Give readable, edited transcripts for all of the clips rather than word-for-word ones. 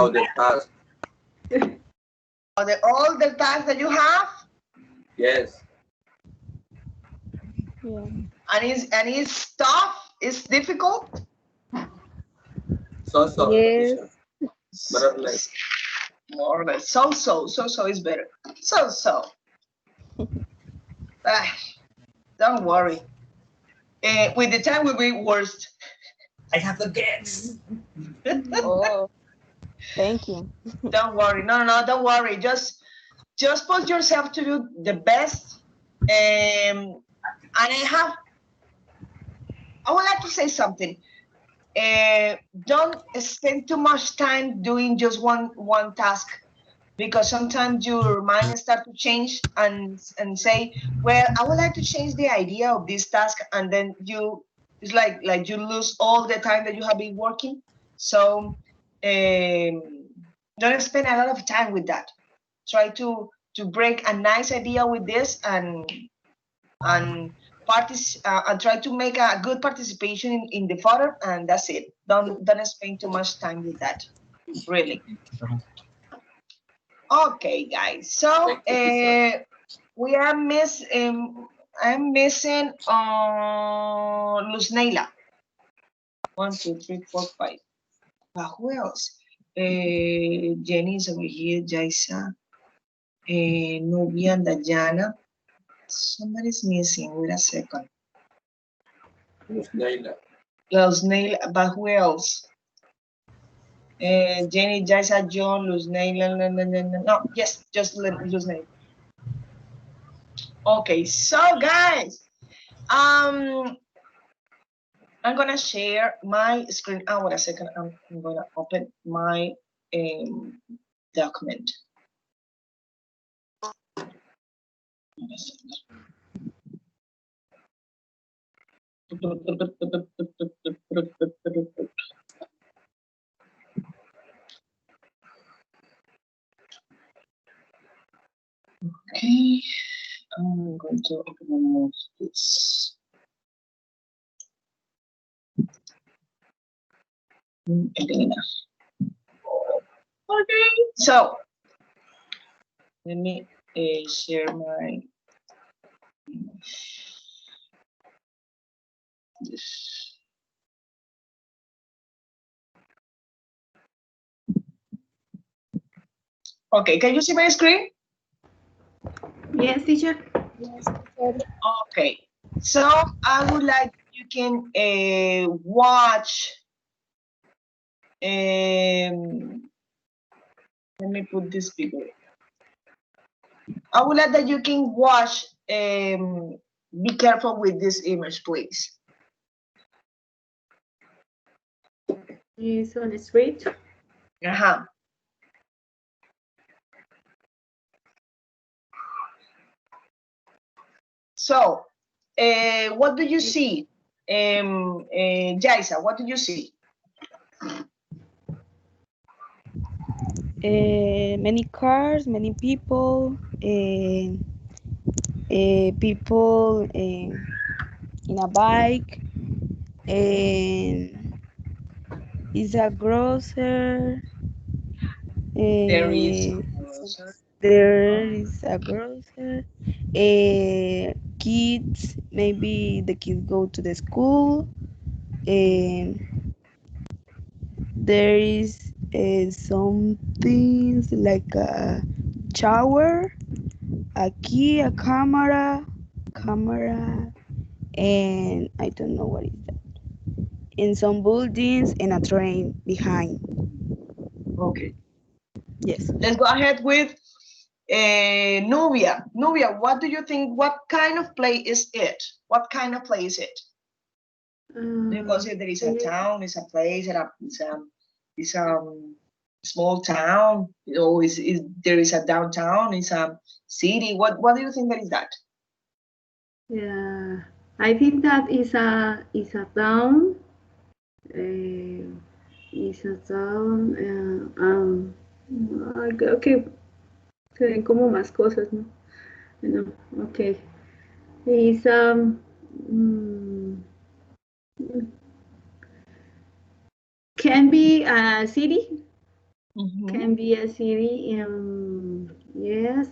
about the task. All the tasks that you have? Yes. Yeah. And it's tough? It's difficult? So, Yes. teacher. More or less. More or less. So is better. So. Don't worry. With the time will be worst. I have the guts. Oh, thank you. Don't worry. No, don't worry. Just put yourself to do the best. And I would like to say something. Don't spend too much time doing just one task, because sometimes your mind start to change and say, well, I would like to change the idea of this task, and then it's like you lose all the time that you have been working. So don't spend a lot of time with that. Try to break a nice idea with this and try to make a good participation in the photo, and that's it. Don't spend too much time with that, really. Okay, guys. So we are I'm missing Luzneila. 1, 2, 3, 4, 5. Who else? Jenny is over here. Jaisa, Nubia, and Dayana. Somebody's missing. Wait a second. Luzneila, but who else? Jenny, Jaisa, John, Luzneila. No, yes, just Luzneila. Okay, so guys, I'm gonna share my screen. Oh, wait a second. I'm gonna open my document. Okay, I'm going to remove this. Elena. Okay, so let me share my this. Okay, can you see my screen? Yes, teacher. Yes, teacher. Okay, so I would like you can watch. Let me put this bigger. I would like that you can watch. Be careful with this image, please. Is on the street. Uh-huh. So, what do you see? Jaisa, what do you see? Many cars, many people, people in a bike, and is a grocer. There is. There is a grocer. Kids, maybe the kids go to the school. There is some things like a shower, a key, a camera, and I don't know what is that. In some buildings and a train behind. Okay. Yes. Let's go ahead with Nubia. Nubia, what do you think? What kind of play is it? What kind of play is it? Do you consider there is a town, it's a place, it's a small town? Or is there is a downtown? It's a city? What do you think that is that? Yeah, I think that is a town. Is a town. Okay, se ven como más cosas, ¿no? No, okay. Is can be a city. Can be a city. Yes.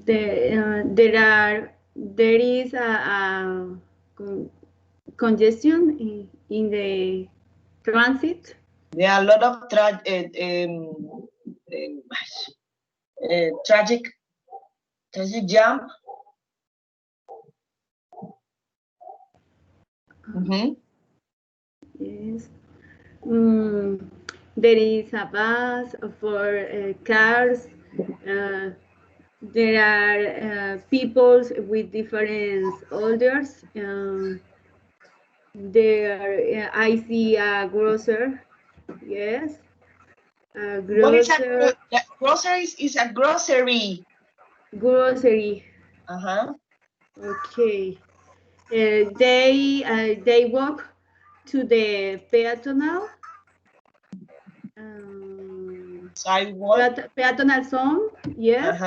There is a congestion in the transit. There are a lot of tragic jam. Yes. There is a bus for cars. There are people with different orders. There, I see a grocer. Yes. A What is grocer. Groceries is a grocery. Grocery. Okay. They walk to the peatonal sidewalk. Peatonal zone. Yes.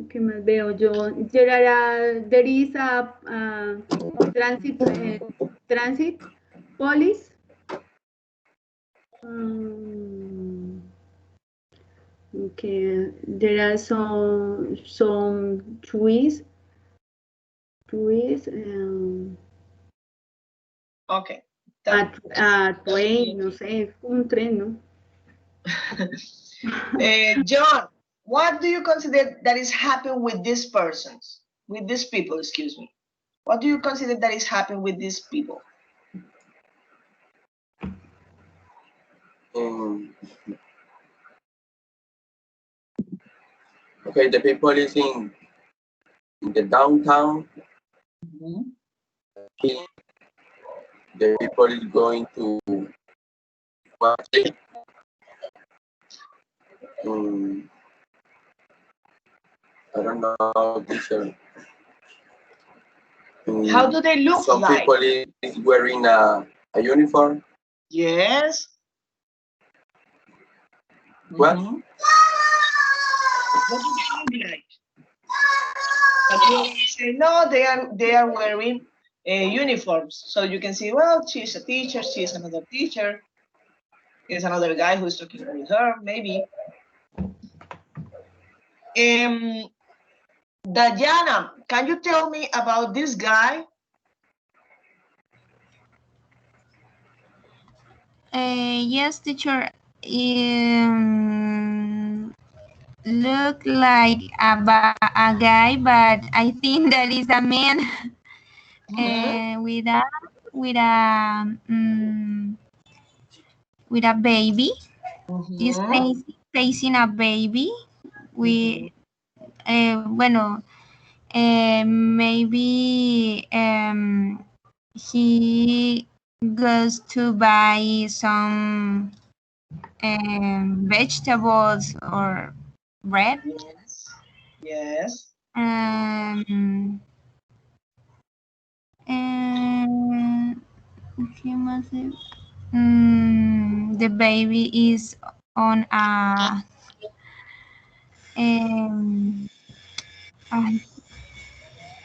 ¿Qué más veo yo? There is a transit police. Okay, there are some trees. Okay. A train, no sé, un tren, ¿no? John, what do you consider that is happening with these persons, with these people, excuse me? What do you consider that is happening with these people? Okay, the people is in the downtown. The people is going to watch it. I don't know, teacher. How do they look some like? Some people is wearing a uniform. Yes. What? What do they look like? But you say, no, they are wearing uniforms. So you can see, well, she's a teacher, she's another teacher. There's another guy who's talking with her, maybe. Dayana, can you tell me about this guy? Yes, teacher. Look like a guy, but I think that is a man with a baby. He's facing a baby. Bueno, maybe he goes to buy some vegetables or bread. Yes. The baby is on a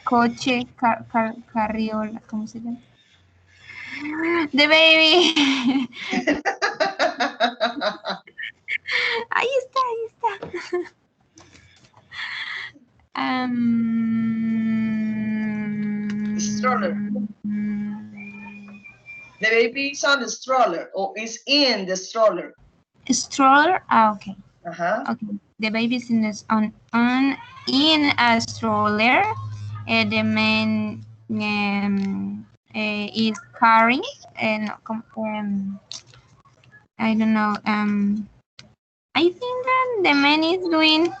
coche, carriola, ¿cómo se llama? The baby. Ahí está. Stroller. The baby is on the stroller or is in the stroller. Stroller? Okay. Okay. The baby is in a stroller. The man is carrying and I don't know. I think that the man is doing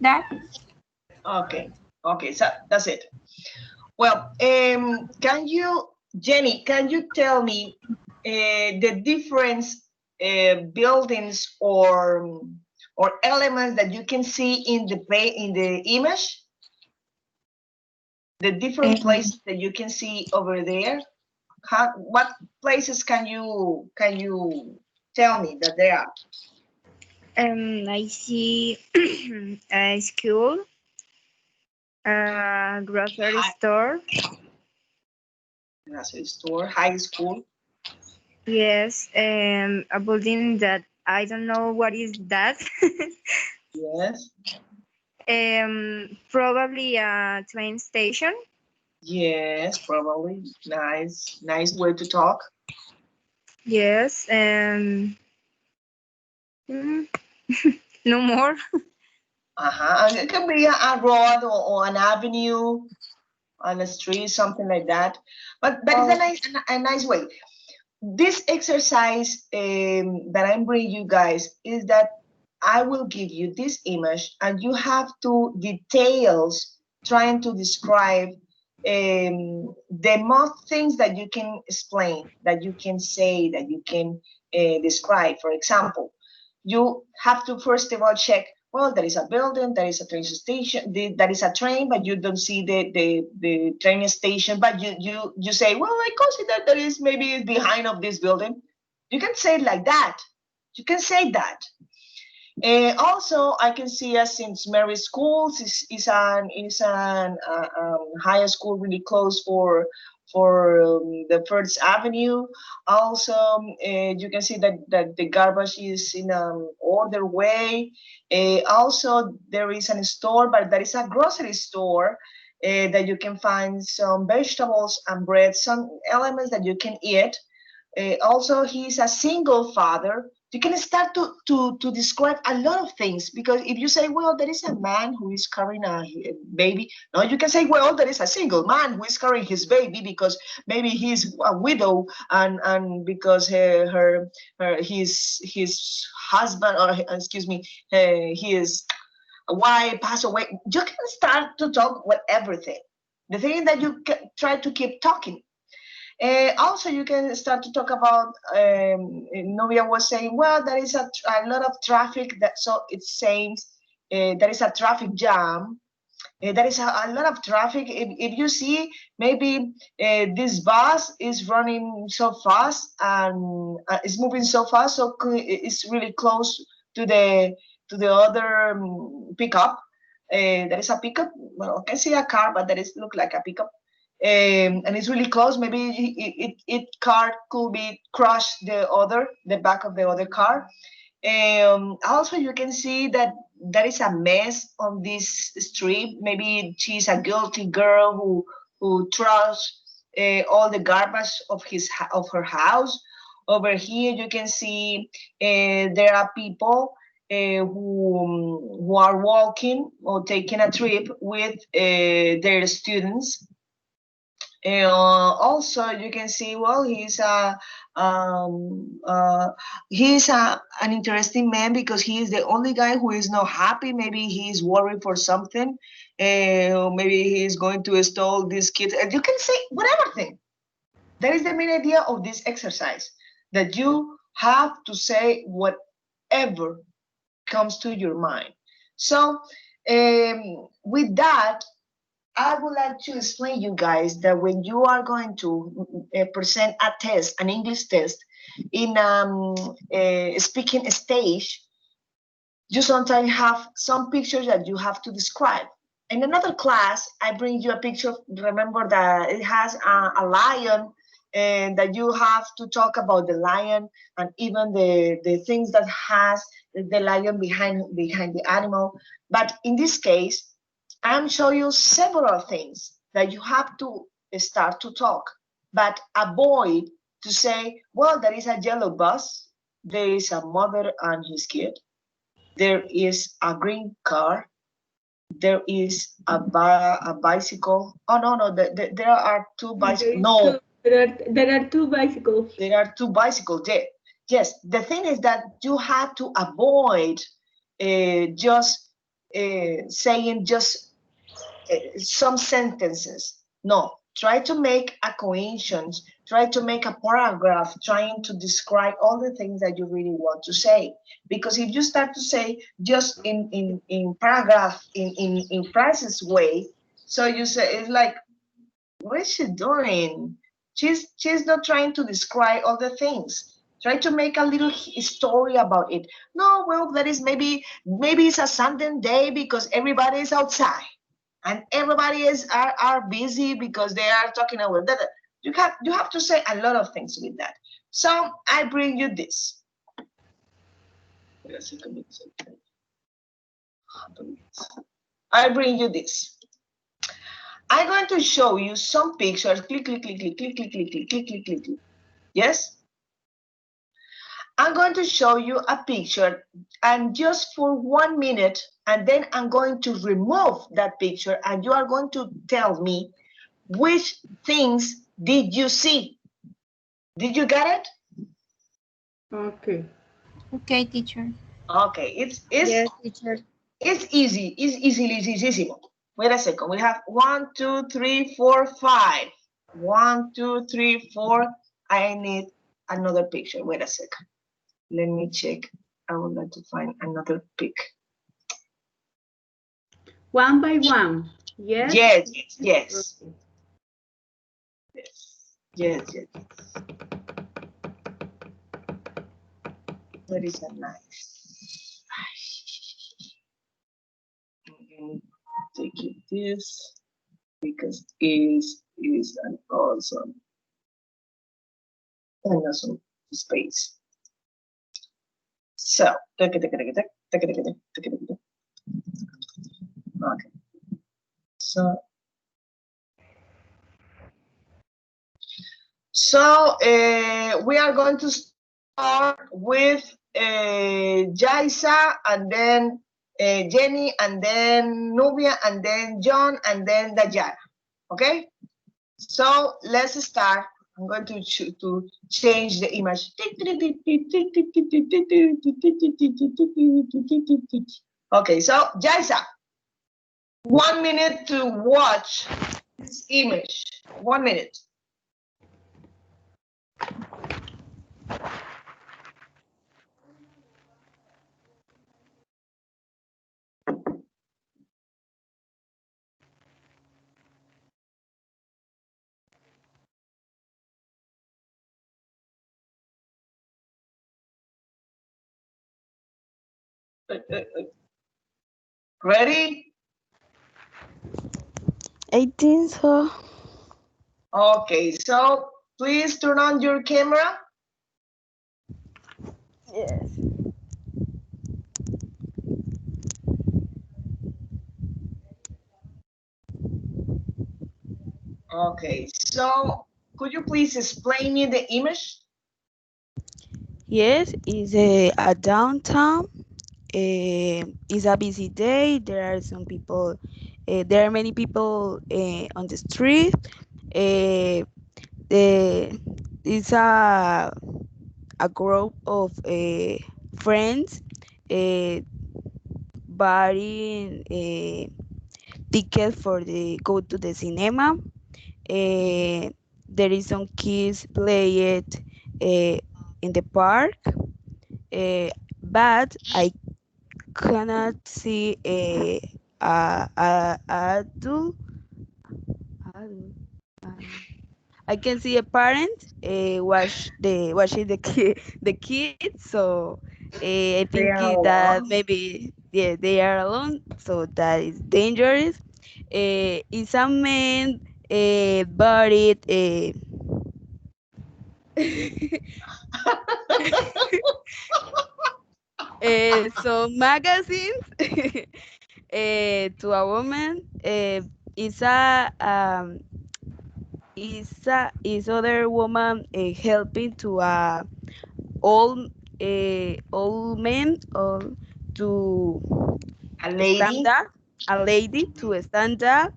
that. Okay, so that's it. Well, Jenny, can you tell me the different buildings or elements that you can see in the image? The different places that you can see over there. What places can you tell me that there are? I see a school, a grocery store, Grocery store, high school. Yes, a building that I don't know what is that. Yes. Probably a train station. Yes, probably. Nice way to talk. Yes, no more. And it can be a road or an avenue on a street, something like that. But it's a nice way. This exercise that I'm bringing you guys is that I will give you this image and you have to details trying to describe the most things that you can explain, that you can say, that you can describe. For example, you have to first of all check, well, there is a building, there is a train station, there is a train, but you don't see the train station, but you say, well, I consider there is maybe behind of this building. You can say it like that. You can say that. Also, I can see us St. Mary's Schools is an high school really close for the First Avenue. Also, you can see that the garbage is in an order way. Also, there is a store, but there is a grocery store that you can find some vegetables and bread, some elements that you can eat. Also, he's a single father. You can start to describe a lot of things, because if you say, well, there is a man who is carrying a baby, no, you can say, well, there is a single man who is carrying his baby because maybe he's a widow, and because his husband, or excuse me, his wife passed away. You can start to talk with everything. The thing is that you can try to keep talking. Also, you can start to talk about, Novia was saying, well, there is a lot of traffic, so it says there is a traffic jam. There is a lot of traffic. If you see, maybe this bus is running so fast and it's moving so fast, so it's really close to the other pickup. There is a pickup. Well, I can see a car, but that is look like a pickup. And it's really close. Maybe it car could be crushed the back of the other car. Also, you can see that there is a mess on this street. Maybe she's a guilty girl who throws all the garbage of her house. Over here, you can see there are people who are walking or taking a trip with their students. Also, you can see, well, an interesting man, because he is the only guy who is not happy. Maybe he's worried for something. Maybe he's going to steal this kid. You can say whatever thing. That is the main idea of this exercise, that you have to say whatever comes to your mind. So with that, I would like to explain you guys that when you are going to present a test, an English test, in a speaking stage, you sometimes have some pictures that you have to describe. In another class, I bring you a picture. Remember that it has a lion, and that you have to talk about the lion and even the things that has the lion behind the animal. But in this case, I'm showing you several things that you have to start to talk, but avoid to say, well, there is a yellow bus, there is a mother and his kid, there is a green car, there is a bicycle. Oh, no, there are two bicycles. No. There are two bicycles. There are two bicycles. Yes, the thing is that you have to avoid just saying just some sentences. No, try to make a coincidence, try to make a paragraph trying to describe all the things that you really want to say. Because if you start to say just in paragraph, in phrases way, so you say, it's like, what is she doing? She's not trying to describe all the things. Try to make a little story about it. No, well, that is maybe it's a Sunday day because everybody is outside and everybody are busy because they are talking about that. You have to say a lot of things with that. So I bring you this. Wait a second. I bring you this. I'm going to show you some pictures. Click, click, click, click, click, click, click, click, click, click, click, click. Yes? I'm going to show you a picture, and just for 1 minute, and then I'm going to remove that picture, and you are going to tell me which things did you see. Did you get it? Okay. Okay, teacher. Okay, it's Yes, teacher. It's easy. It's easy. Wait a second. We have 1, 2, 3, 4, 5. 1, 2, 3, 4. I need another picture. Wait a second. Let me check. I would like to find another pic. One by one. Yes. Yes. Yes. Okay. Yes. That is a nice. I'm going to take it this because is an awesome space. So, okay. So we are going to start with Jaisa, and then Jenny, and then Nubia, and then John, and then Dayana. Okay? So let's start. I'm going to change the image. Okay, so Jaisa, 1 minute to watch this image. 1 minute. Ready? I think so. Okay, so please turn on your camera. Yes. Okay, so could you please explain me the image? Yes, it's a downtown. It's a busy day. There are some people. There are many people on the street. It's a group of friends buying tickets for the go to the cinema. There is some kids play it in the park, but I cannot see a adult. I can see a parent watching the kids. So I They think are that alone. maybe they are alone. So that is dangerous. It's a man buried. Some magazines to a woman. Is other woman helping to a old man to A stand lady. up, a lady to stand up.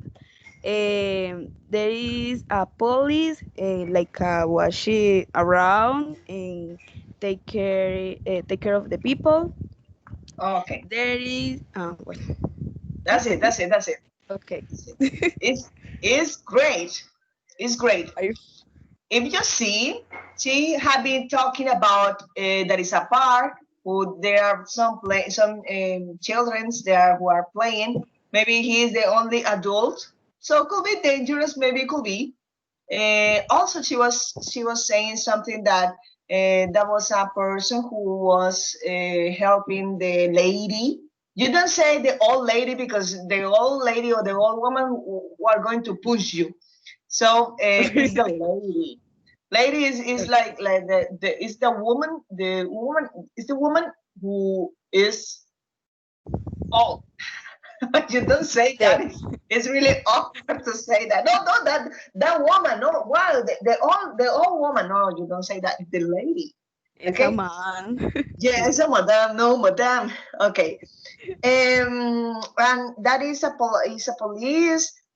There is a police like watching around and take care of the people. Okay, There is well, that's it. okay. It's great. It's great. I, If you see, she had been talking about there is a park who there are some childrens there who are playing. Maybe he is the only adult, so it could be dangerous. Maybe it could be. Also, she was saying something that that was a person who was helping the lady. You don't say the old lady because the old lady or the old woman who are going to push you. So it's the lady. Lady is like the is the woman is the woman who is old. You don't say that. It's really awkward to say that. No, that woman. No, wow, the old woman. No, you don't say that. The lady. It's Okay. a man. Yeah, it's a madam. No, madam. Okay. And that is a police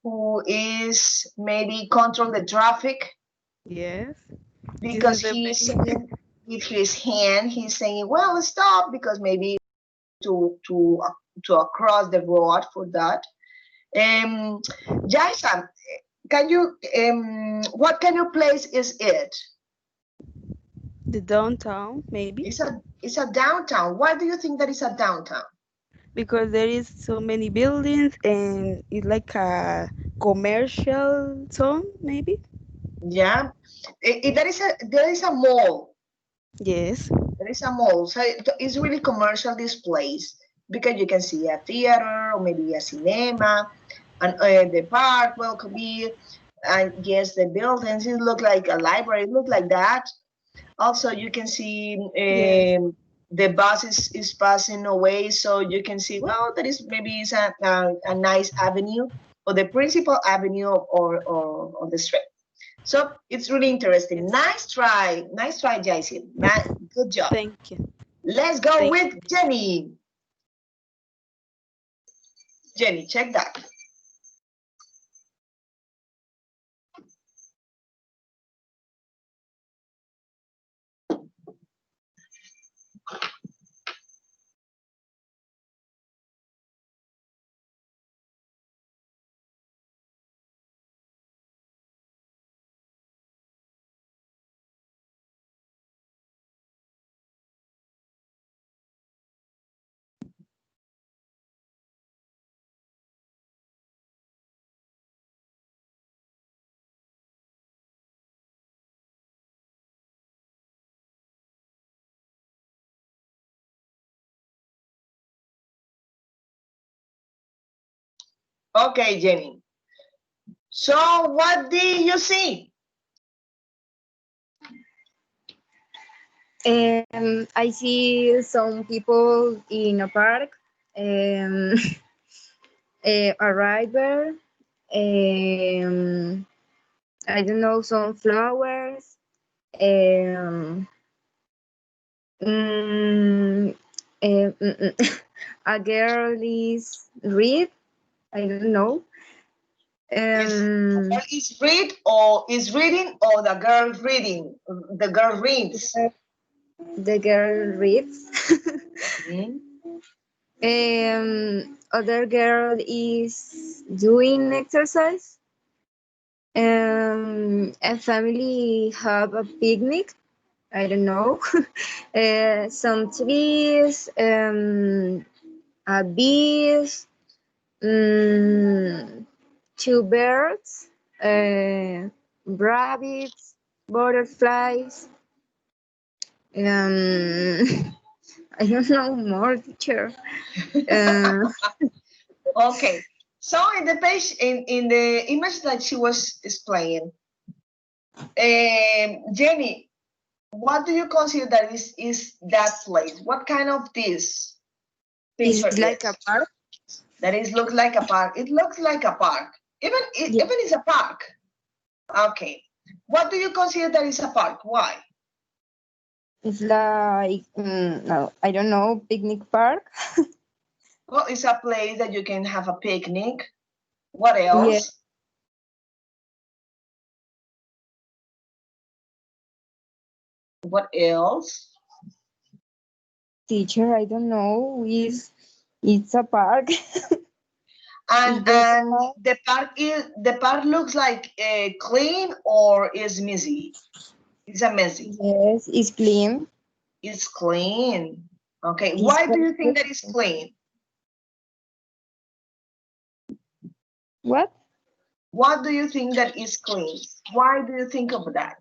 who is maybe control the traffic Yes. because This is the he's thing. saying with his hand, he's saying, well, stop, because maybe to across the road for that. Jason, can you what kind of place is it? The downtown, maybe, It's a downtown. Why do you think that is a downtown? because there is so many buildings and it's like a commercial zone, maybe. Yeah, there is a mall. Yes. There is a mall, so it's really commercial this place because you can see a theater or maybe a cinema, and the park. Well, could be, and yes, the buildings. It look like a library. It look like that. Also, you can see Yes. the bus is passing away, so you can see. Well, that is maybe it's a nice avenue or the principal avenue or the street. So it's really interesting. Yes. Nice try, Jason. Good job. Thank you. Let's go Thank with Jenny. Jenny, check that. Okay, Jenny. So what did you see? I see some people in a park, um, a river, I don't know, some flowers, um, mm, a girl is read, I don't know. Is read or is reading or the girl reading? The girl reads. The girl reads. Mm. Other girl is doing exercise. A family have a picnic. I don't know. Some trees, a bees, two birds, rabbits, butterflies. I don't know more, teacher. Okay. So in the page in the image that she was displaying, Jenny, what do you consider that is that place? What kind of this picture It's like a park. That is looks like a park. It looks like a park. Even Yeah. even it's a park. Okay. What do you consider that is a park? Why? It's like, no, I don't know, picnic park. Well, it's a place that you can have a picnic. What Yeah. else? What else? Teacher, I don't know. It's a park. And It's just a park. the park looks like clean or is messy? It's a messy. Yes, it's clean. It's clean. Okay. It's Why do very you think that is clean? what? What do you think that is clean? Why do you think of that?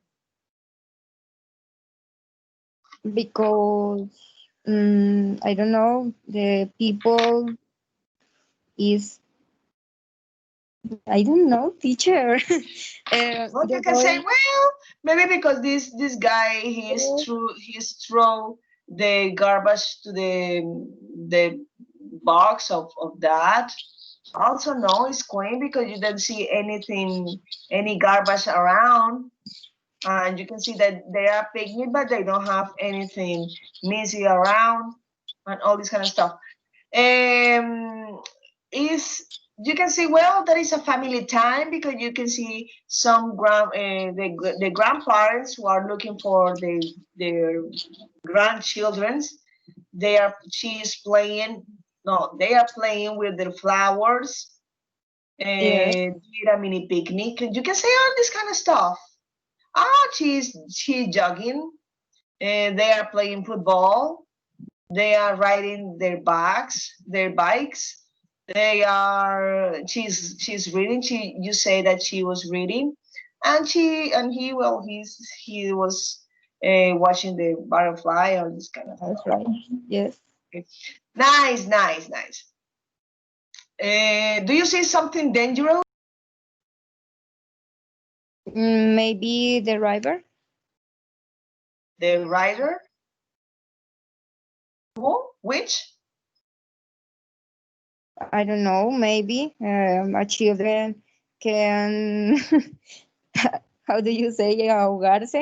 Because I don't know, the people is I don't know, teacher. Well, The you can say, boy- well, maybe because this guy he's throw the garbage to the box of that. Also, no, it's quaint because you don't see any garbage around, and you can see that they are picnic, but they don't have anything messy around, and all this kind of stuff. Is you can see, well, there is a family time because you can see some the grandparents who are looking for their grandchildrens. She's playing, no, they are playing with their flowers Yes. and did a mini picnic. You can say all this kind of stuff. She's jogging, and they are playing football. They are riding their bikes. They are. She's reading. You say that she was reading, and he, well, he was watching the butterfly or this kind of. That's right. Yes. Okay. Nice. Do you see something dangerous? Maybe the river. The rider? Who? Which? I don't know. Maybe our children can. How do you say ahogarse?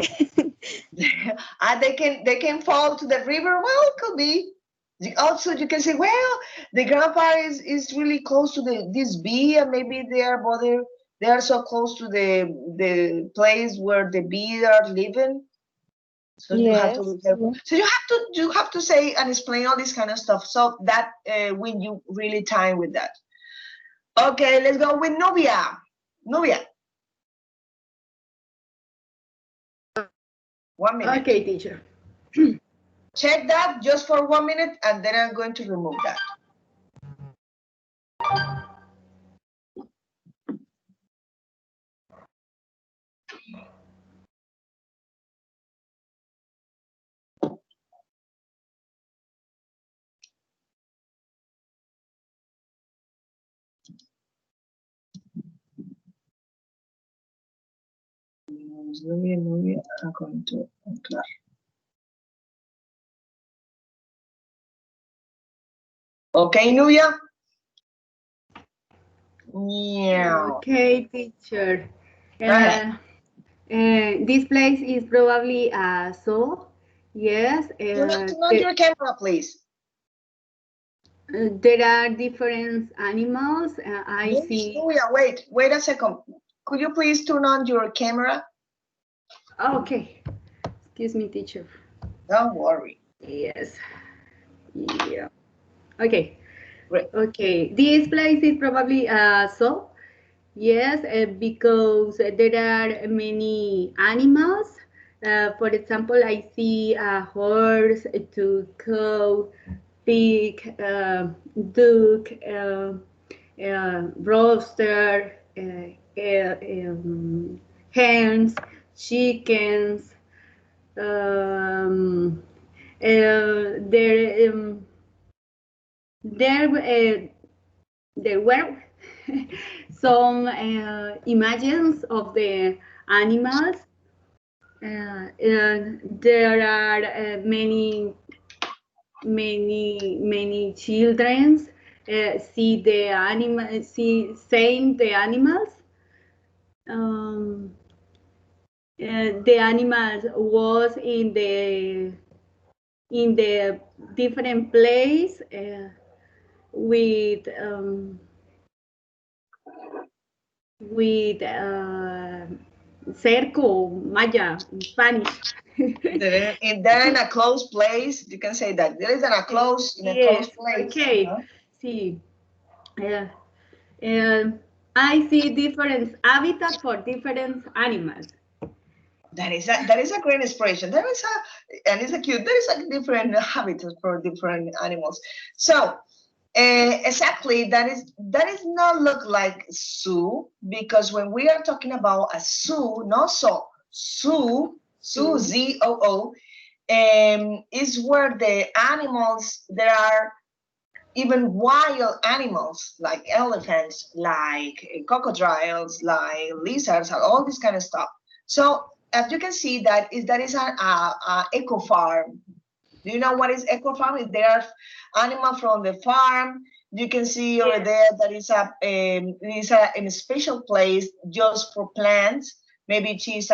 They can fall to the river. Well, it could be. Also, you can say, well, the grandpa is really close to this bee, and maybe they are so close to the place where the bees are living. So you have to Yes. be careful. So you have to say and explain all this kind of stuff. So that when you really time with that. Okay, let's go with Nubia. Nubia. 1 minute. Okay, teacher. Check that just for 1 minute, and then I'm going to remove that. Nubia, I'm going to entrar. Okay, Nubia. Yeah. Okay, teacher. Go ahead. This place is probably a zoo. Yes. Turn on your camera, please. There are different animals. I see. Nubia, wait a second. Could you please turn on your camera? Okay. Excuse me, teacher. Don't worry. Yes. Yeah. Okay. Great. Okay. This place is probably a zoo. Yes, because there are many animals. For example, I see a horse, a cow, pig, duck, rooster, hens, chickens. There were some images of the animals. There are many children see the animal, seeing the animals. The animals was in the different place with cerco, malla in Spanish. They're in a closed place. You can say that. There is in a closed place. Okay. See, I see different habitat for different animals. That is a great inspiration. And it's a cute. There is a different habitat for different animals. So exactly, that is not look like zoo, because when we are talking about a zoo, not zoo, ZOO, is where the animals there are even wild animals like elephants, like crocodiles, like lizards, and all this kind of stuff. So as you can see, that is an eco farm. Do you know what is eco farm? Is there animal from the farm? You can see over there that is a special place just for plants. Maybe she's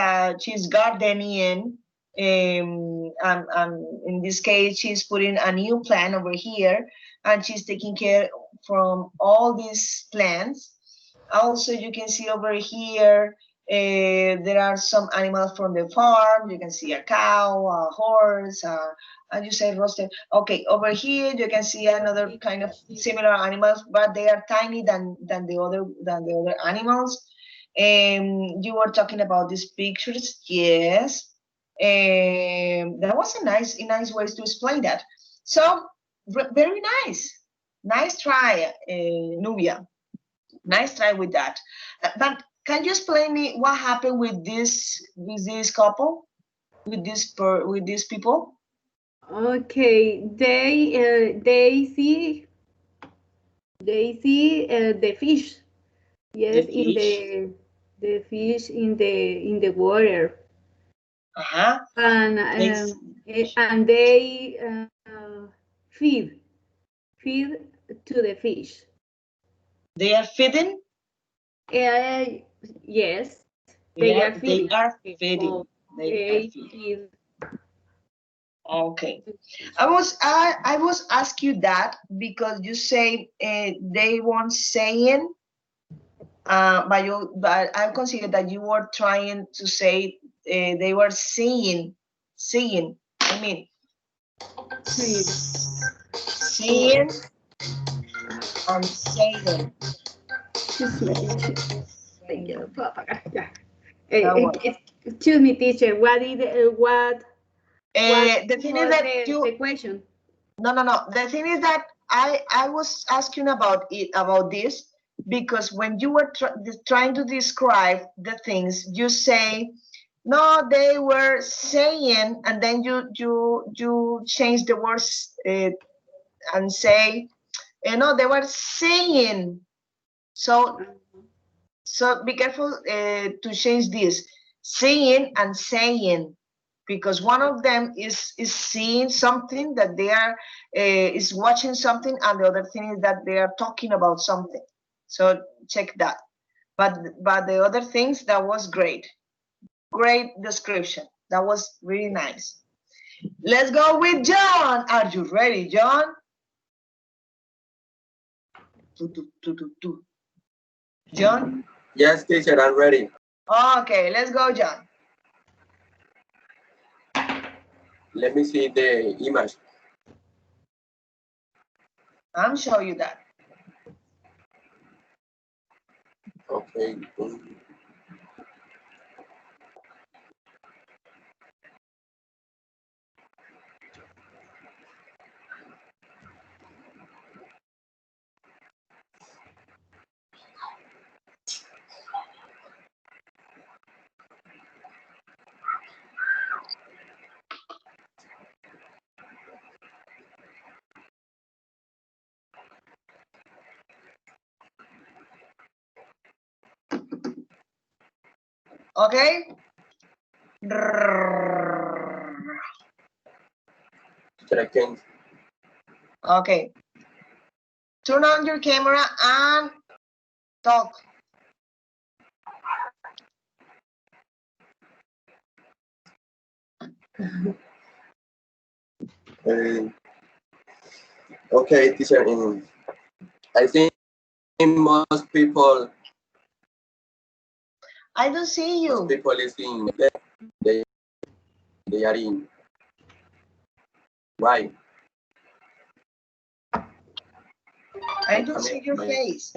gardening. In this case, she's putting a new plant over here, and she's taking care from all these plants. Also, you can see over here, there are some animals from the farm. You can see a cow, a horse, and you say roasted. Okay, over here you can see another kind of similar animals, but they are tiny than the other animals. You were talking about these pictures, yes. That was a nice way to explain that. So very nice try, Nubia. Nice try with that. But can you explain me what happened with this couple, with these people? Okay, they see the fish. Yes, The in fish. the fish in the water. Uh-huh. And they feed to the fish. They are feeding? Yes, They are feeding. feeding. They feed. Okay. I was ask you that because you say they weren't saying, but I consider that you were trying to say they were seeing. I mean, seeing and saying. Excuse me, teacher. What The thing is that the question? No. The thing is that I was asking about this because when you were trying to describe the things, you say, no, they were saying, and then you change the words and say, no, they were saying. So be careful to change this, saying and saying, because one of them is seeing something that they are is watching something, and the other thing is that they are talking about something. So check that. But the other things, that was great description. That was really nice. Let's go with John. Are you ready, John? John? Yes, teacher, I'm ready. Okay, let's go, John. Let me see the image. I'm showing you that. Okay. Okay. Okay. Turn on your camera and talk. Okay, teacher. I think most people. I don't see you. Most people is in they are in. Why? I don't see your face.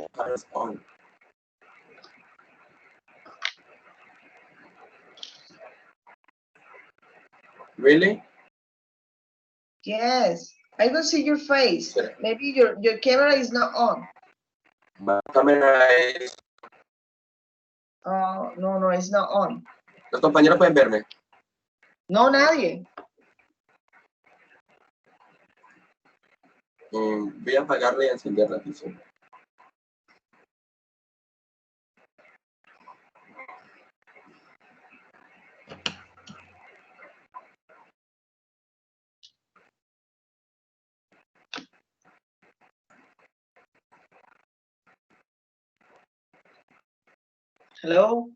Really? Yes, I don't see your face. Maybe your camera is not on. My camera is. No, it's not on. ¿Los compañeros pueden verme? No, nadie. Voy a apagarla y encender la pizarra. Hello?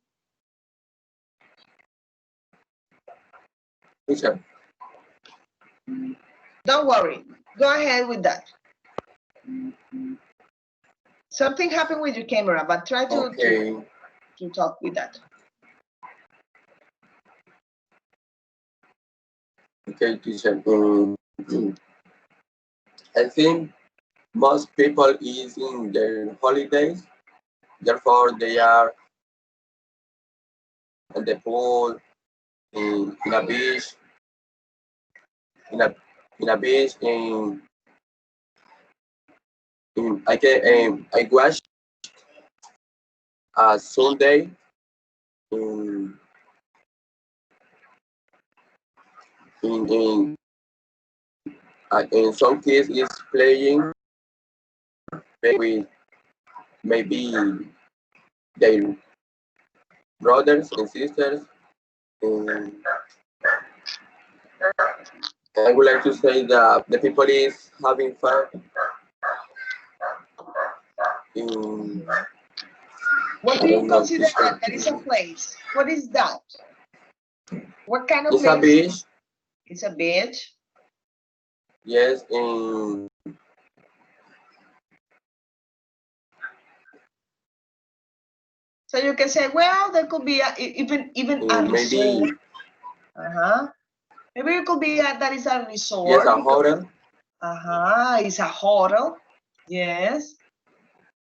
Teacher. Don't worry. Go ahead with that. Something happened with your camera, but try to, Okay. to talk with that. Okay, teacher. I think most people is in their holidays, therefore they are in the pool, in a beach, in a beach, I watched a Sunday in some kids is playing with maybe their brothers and sisters. I would like to say that the people is having fun. What do you consider that is a place? What is that? What kind of It's place? a beach. It's a beach. Yes, So you can say, well, there could be even a resort. maybe Maybe it could be that is a resort. yes, a hotel. It's a hotel. Yes,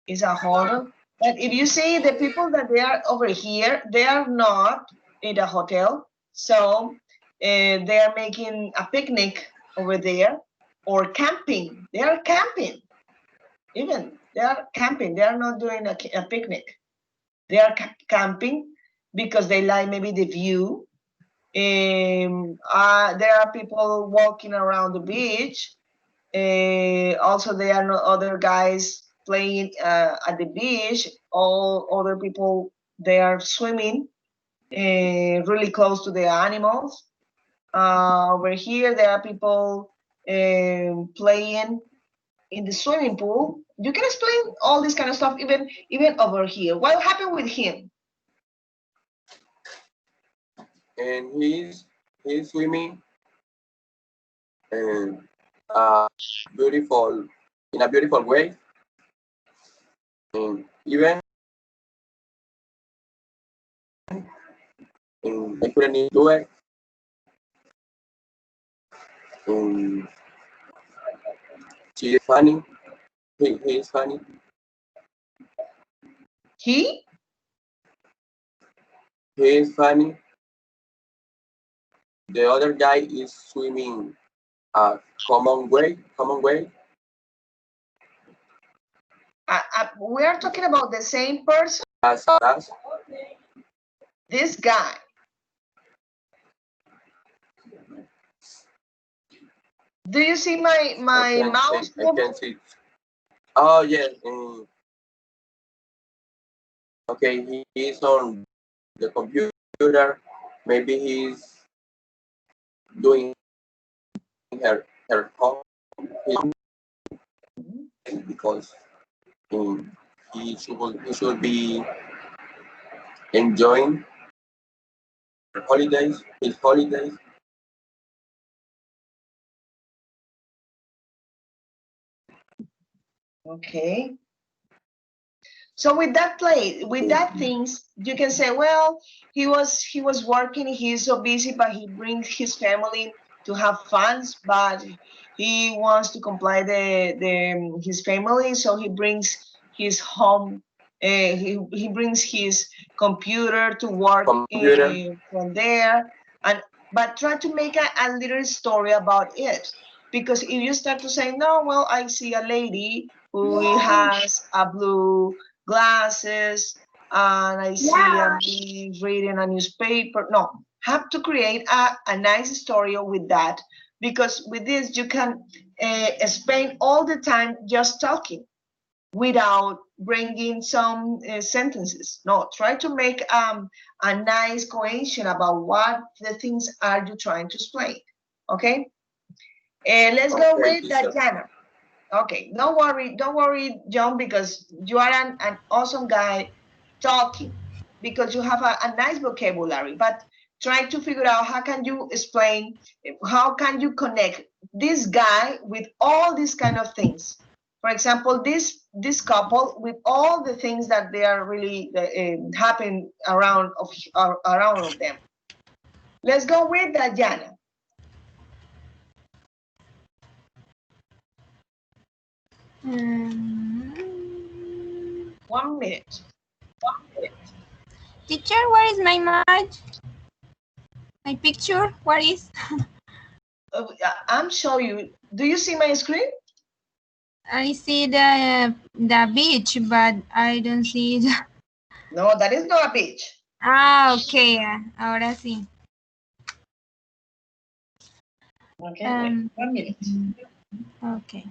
it's a hotel. But if you see the people that they are over here, they are not in a hotel. So they are making a picnic over there or camping. They are camping. Even they are camping. They are not doing a picnic. They are camping because they like maybe the view. There are people walking around the beach. Also, there are no other guys playing at the beach. All other people, they are swimming really close to the animals. Over here, there are people playing in the swimming pool. You can explain all this kind of stuff even over here. What happened with him? And he's swimming beautiful in a beautiful way. And even I couldn't do it. She is funny. He is funny. He is funny. The other guy is swimming a common way. We are talking about the same person. As This guy. Do you see my mouse? I can see. Oh yes. Okay, he is on the computer. Maybe he's doing her home because he should be enjoying his holidays. Okay. So with that things, you can say, well, he was working, he's so busy, but he brings his family to have fun, but he wants to comply his family, so he brings his home, he brings his computer to work from there, but try to make a little story about it, because if you start to say, no, well, I see a lady who has a blue glasses, and I see me reading a newspaper. No, have to create a nice story with that, because with this you can spend all the time just talking without bringing some sentences. No, try to make a nice cohesion about what the things are you trying to explain. Okay, let's go with Diana. Okay, don't worry, John, because you are an awesome guy talking, because you have a nice vocabulary, but try to figure out how can you explain, how can you connect this guy with all these kind of things. For example, this couple with all the things that they are really happening around of them. Let's go with Diana. One minute. Teacher, where is my match? My picture, what is? I'm showing you. Do you see my screen? I see the beach, but I don't see it. No, that is not a beach. Ah, okay. Ahora sí. Okay, wait 1 minute. Okay.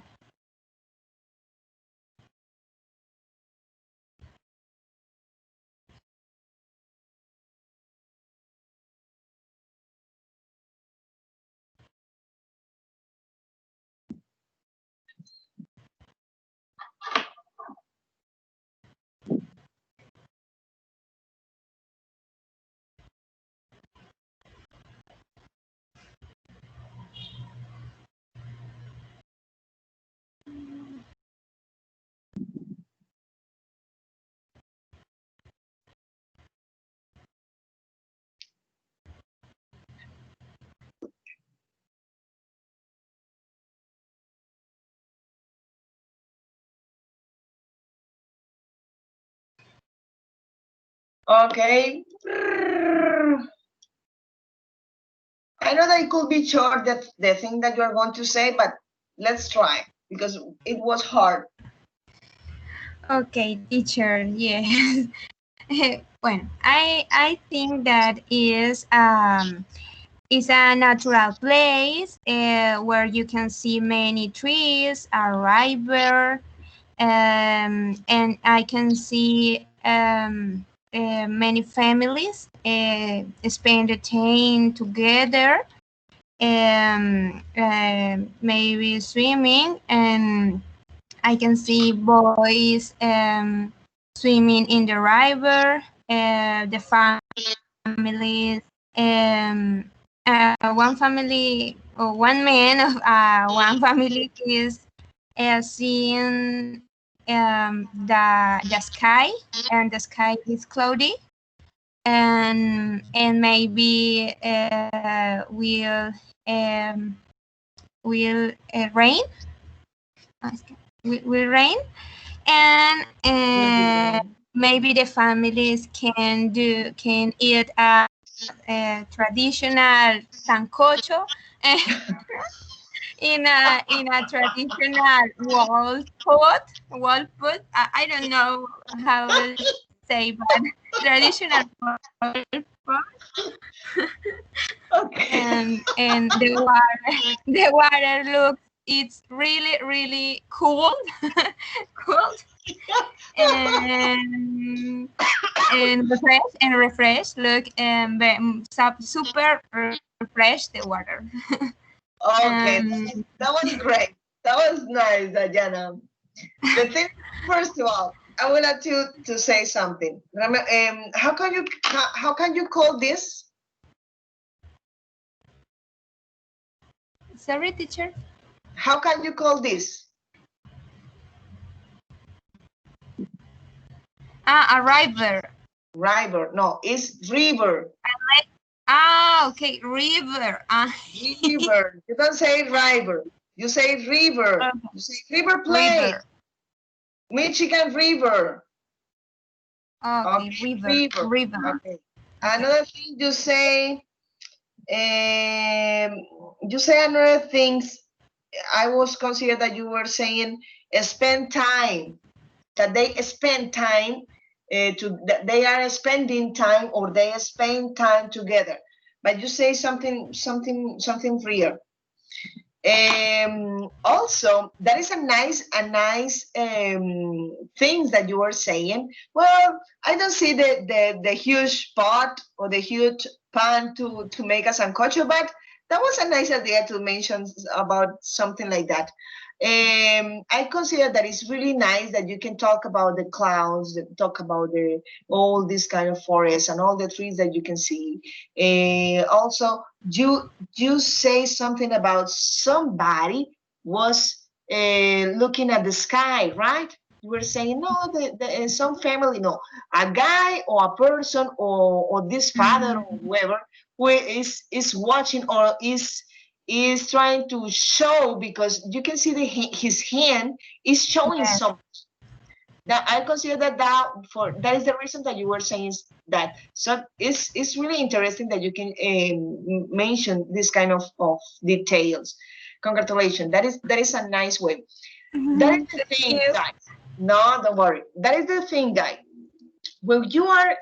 Okay. I know that it could be short, that the thing that you are going to say, but let's try, because it was hard. Okay, teacher, yes. Well, I think that is a natural place where you can see many trees, a river, and I can see many families spend the time together, maybe swimming, and I can see boys swimming in the river, the families, one family or one man of one family is seeing the sky, and the sky is cloudy, and maybe will rain. Will rain, and maybe the families can eat a traditional sancocho in a traditional wall pot. I don't know how to say, but traditional wall pot. Okay. And the water looks, it's really cool. Cool. And refresh. Look, super refresh the water. Okay, that was great. That was nice, Diana. The thing, first of all, I would like to say something. How can you call this? Sorry, teacher. How can you call this? A river. River. No, it's river. Okay, river. River. You don't say river. You say river. Okay. You say river plate. River. Michigan River. Okay, river. Okay. Another thing you say another things. I was considered that you were saying spend time, that they spend time they are spending time, or they spend time together. But you say something real. Also, that is a nice things that you are saying. Well, I don't see the huge pot or the huge pan to make a sancocho, but that was a nice idea to mention about something like that. I consider that it's really nice that you can talk about the clouds, talk about all this kind of forest and all the trees that you can see. Also, you say something about somebody was looking at the sky, right? You were saying no, some family, no, a guy or a person or this father or whoever who is watching or is trying to show, because you can see his hand is showing something. That I consider that is the reason that you were saying that. So it's really interesting that you can mention this kind of details. Congratulations. That is a nice way. That is the thing, guys. No, don't worry. That is the thing, guys. When you are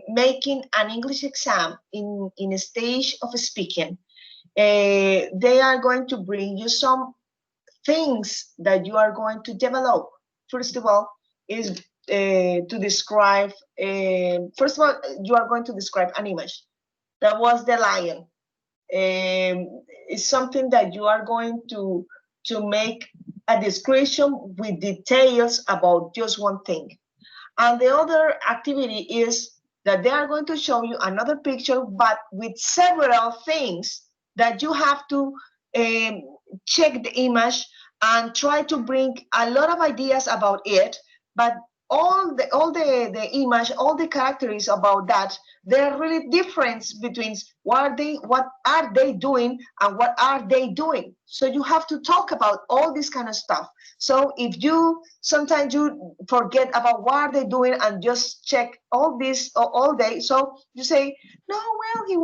making an English exam in a stage of speaking, they are going to bring you some things that you are going to develop. First of all, is to describe. First of all, you are going to describe an image. That was the lion. It's something that you are going to make a description with details about just one thing. And the other activity is that they are going to show you another picture, but with several things that you have to check the image and try to bring a lot of ideas about it. But all the image, all the characters about that, there are really difference between what are they doing and what are they doing. So you have to talk about all this kind of stuff. So if you sometimes you forget about what are they doing and just check all this all day, so you say, no, well, he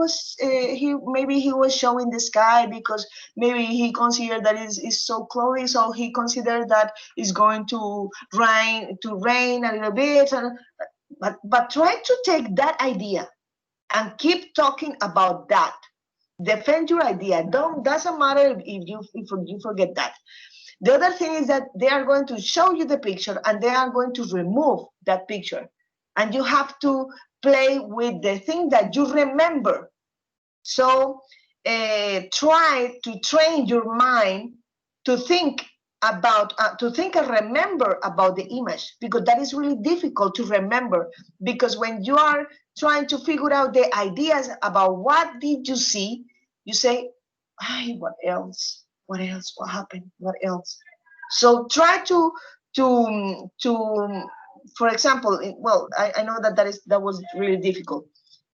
was showing the sky because maybe he considered that is so cloudy, so he considered that it's going to rain a little bit. But try to take that idea and keep talking about that. Defend your idea. Doesn't matter if you forget that. The other thing is that they are going to show you the picture and they are going to remove that picture. And you have to play with the thing that you remember. So try to train your mind to think about, and remember about the image, because that is really difficult to remember. Because when you are trying to figure out the ideas about what did you see, you say, what else? What else? What happened? What else? So try to for example, well, I know that was really difficult,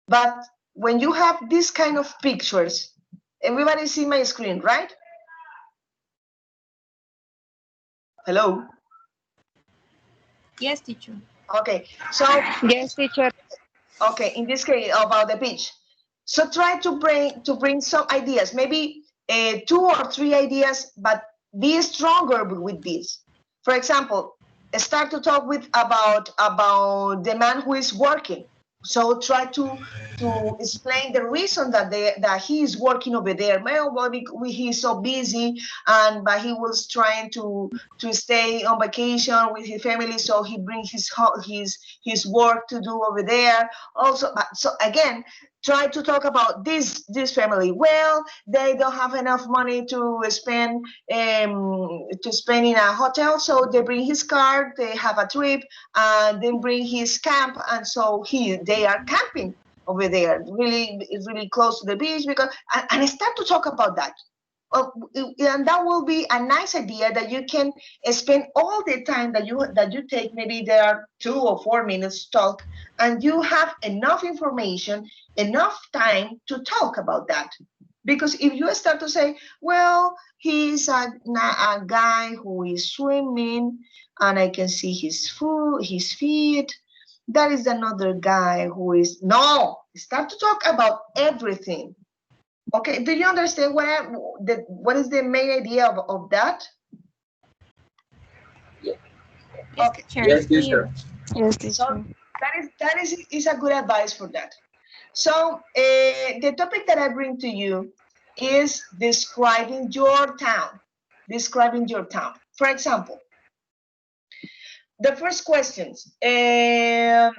but when you have this kind of pictures, everybody see my screen, right? Hello? Yes, teacher. Okay, so Yes, teacher. okay, in this case about the beach. So try to bring some ideas, maybe 2 or 3 ideas, but be stronger with this. For example, start to talk about the man who is working. So try to explain the reason that he is working over there. Well, he's so busy, but he was trying to stay on vacation with his family, so he brings his work to do over there. Also, so again, try to talk about this family. Well, they don't have enough money to spend in a hotel, so they bring his car, they have a trip, and then bring his camp, and so they are camping over there, really close to the beach, because and I start to talk about that. And that will be a nice idea that you can spend all the time that you take. Maybe there are 2 or 4 minutes talk, and you have enough information, enough time to talk about that. Because if you start to say, well, he's a guy who is swimming and I can see his feet, that is another guy who is, no, start to talk about everything. Okay, do you understand what is the main idea of that? Yes, Okay. teacher. Yes, teacher. Yes, teacher. So that is a good advice for that. So the topic that I bring to you is describing your town. Describing your town. For example, the first questions. Do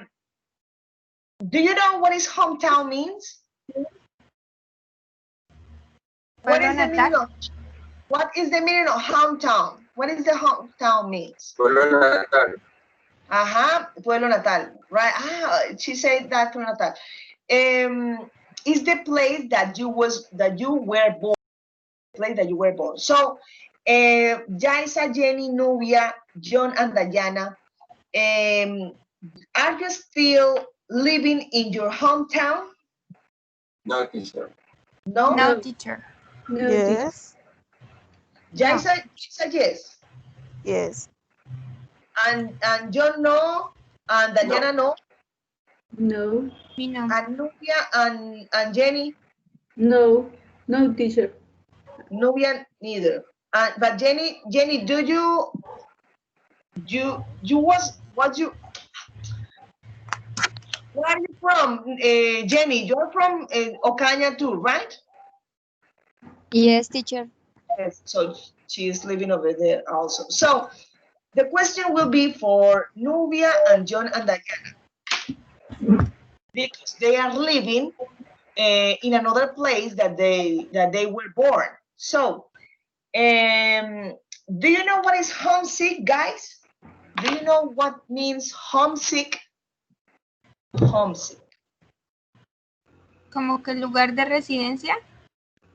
you know what is hometown means? What is the meaning of? What is the meaning of hometown? What is the hometown means? Pueblo natal. Pueblo natal, right? She said that pueblo natal. Is the place that you were born. Place that you were born. So, Jaisa, Jenny, Nubia, John, and Diana, are you still living in your hometown? No, teacher. No. No, teacher. No, Yes. Jaisa, yes. Yes. And John, no. And Diana, no. No. Me no. And Nubia and Jenny? No. No, teacher. Nubia, neither. But Jenny, do you where are you from, Jenny? You're from Ocaña too, right? Yes, teacher. Yes, so she is living over there also. So the question will be for Nubia and John and Diana, because they are living in another place that they were born. So, do you know what is homesick, guys? Do you know what means homesick? Homesick. ¿Como que lugar de residencia?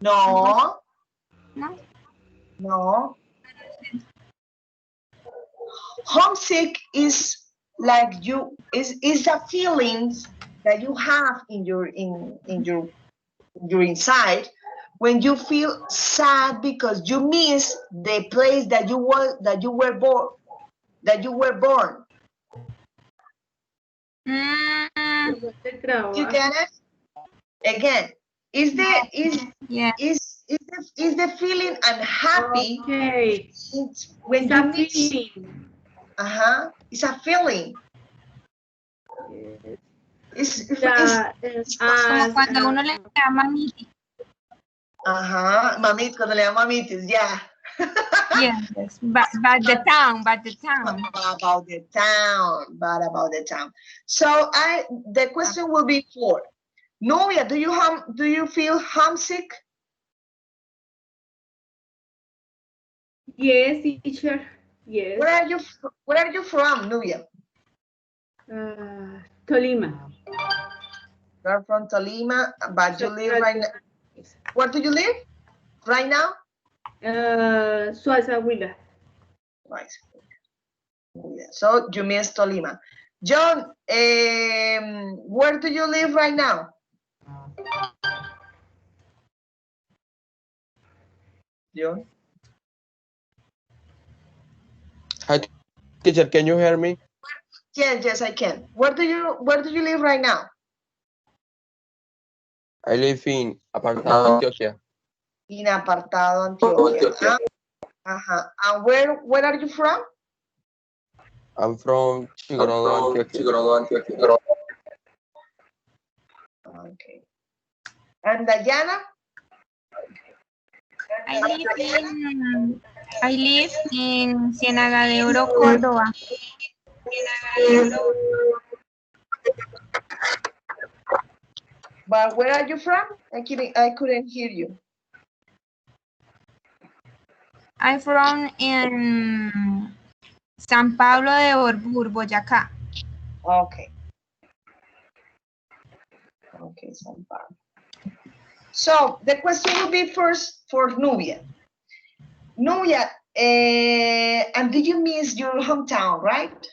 No. No. No. Homesick is like is the feelings that you have in your inside when you feel sad because you miss the place that you were born. You get it? Again, is the feeling unhappy? Okay. When It's you a miss. feeling. It's a feeling. Como cuando uno le da mamitis. Mamitis, cuando le da mamitis, yeah. Yes, but the town. Bad about the town. So the question will be for Nubia. Do you feel homesick? Yes, teacher. Yes. Where are you from, Nubia? Tolima. You're from Tolima, but you live right now. Where do you live right now? Suazahuila. Right. So you miss Tolima. John, where do you live right now? John? Hi, teacher, can you hear me? Yes, I can. Where do you live right now? I live in Apartado, Antioquia. In Apartado, Antioquia. And where are you from? I'm from Chigorodo, Antioquia. Okay. And Diana? I live in Ciénaga de Oro, Córdoba. But where are you from? I couldn't hear you. I'm from in San Pablo de Orbur, Boyacá. Okay. Okay, San Pablo. So the question will be first for Nubia. Nubia, and did you miss your hometown, right?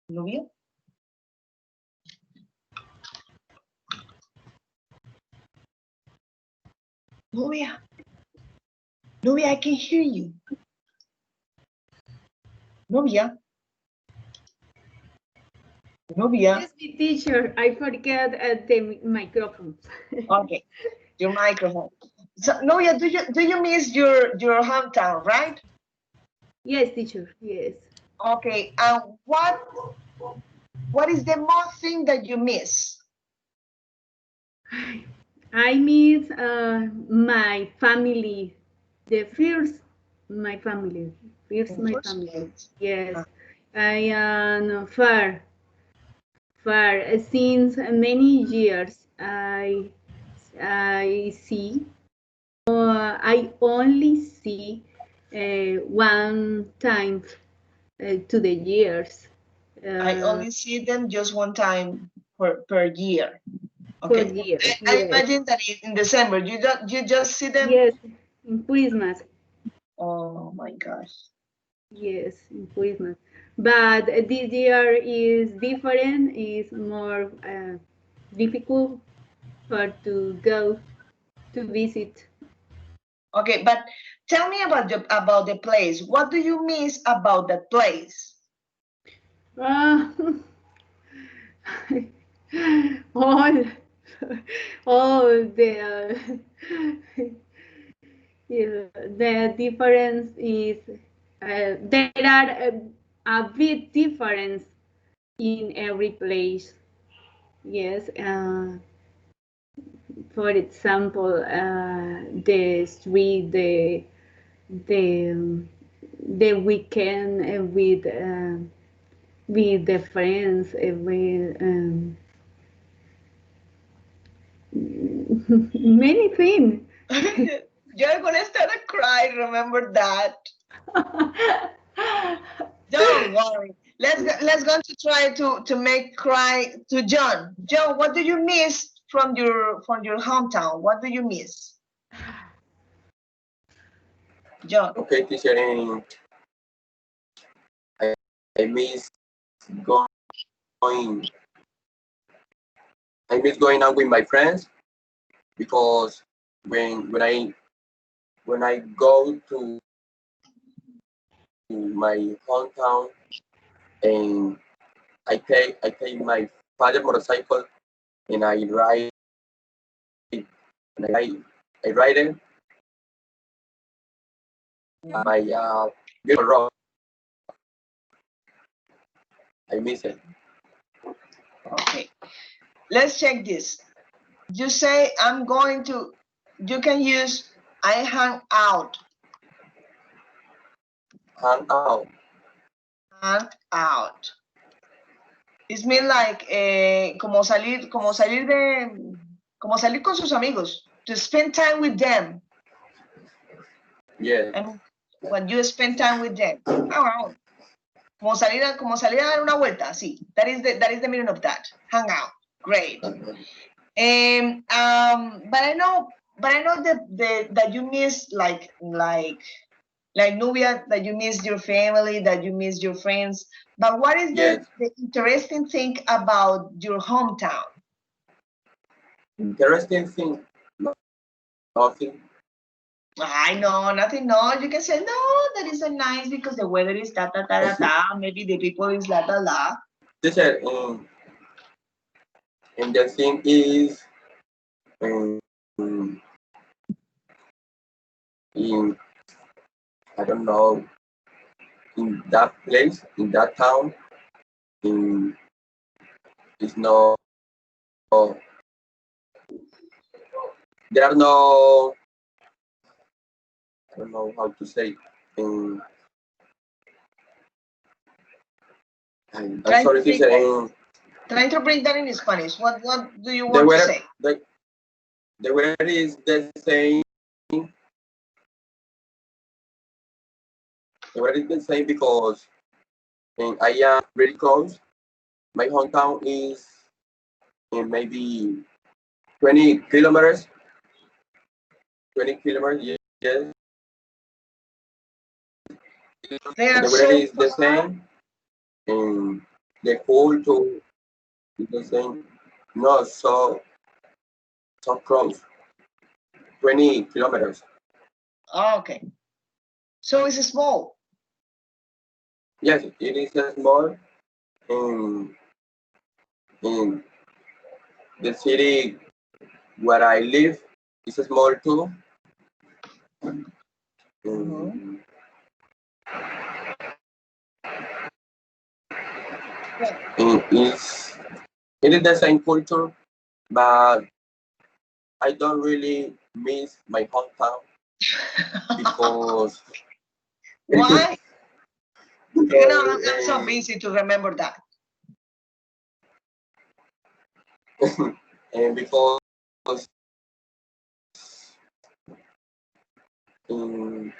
Nubia? Nubia, I can hear you. Nubia? Yes, teacher, I forget the microphone. Okay, your microphone. So Nubia, do you miss your hometown, right? Yes, teacher, yes. Okay, and what is the most thing that you miss? I miss my family. The first, my family. First, my First family. place. Yes, I am far since many years. I see. I only see one time to the years. I only see them just one time per year. Per Okay. year. I Yes. imagine that in December you just see them. Yes, in Christmas. Oh my gosh. Yes, in Christmas. But this year is different. Is more difficult for to go to visit. Okay, but tell me about the place. What do you miss about that place? Uh, all all yeah, the difference is there are a big difference in every place. Yes, for example, the street, the the weekend with the friends, with many things. You're gonna start to cry. Remember that. Don't worry. Let's go to try to make cry to John. John, what do you miss from your hometown? What do you miss? John. Okay, teacher, and I miss going. I miss going out with my friends because when I go to my hometown and I take my father motorcycle and I ride it my beautiful road. I miss it. Okay. Let's check this. You say I'm going to. You can use I hang out. Hang out. Hang out. It means like como salir con sus amigos. To spend time with them. Yeah. And when you spend time with them, hang out. Como salir a dar una vuelta, sí. That is the meaning of that. Hang out. Great. But I know that you miss like Nubia, that you miss your family, that you miss your friends. But what is the interesting thing about your hometown? Interesting thing. Nothing. I know nothing. No, you can say no. That is nice because the weather is ta ta ta ta ta. Maybe the people is la la la. Teacher, and the thing is, in I don't know, in that place, in that town, in is no, there are no, I don't know how to say. I'm sorry, teacher. Trying to bring that in Spanish. What do you want to say? The weather is the same. The weather is the same because I am really close. My hometown is in maybe 20 kilometers. 20 kilometers, yes. The weather is the same. And the cold too is the same. Not so close. 20 kilometers. Oh, okay. So it's small. Yes, it is small. In the city where I live is small too. It is the same culture, but I don't really miss my hometown because Why? because, I'm so busy to remember that. and because um,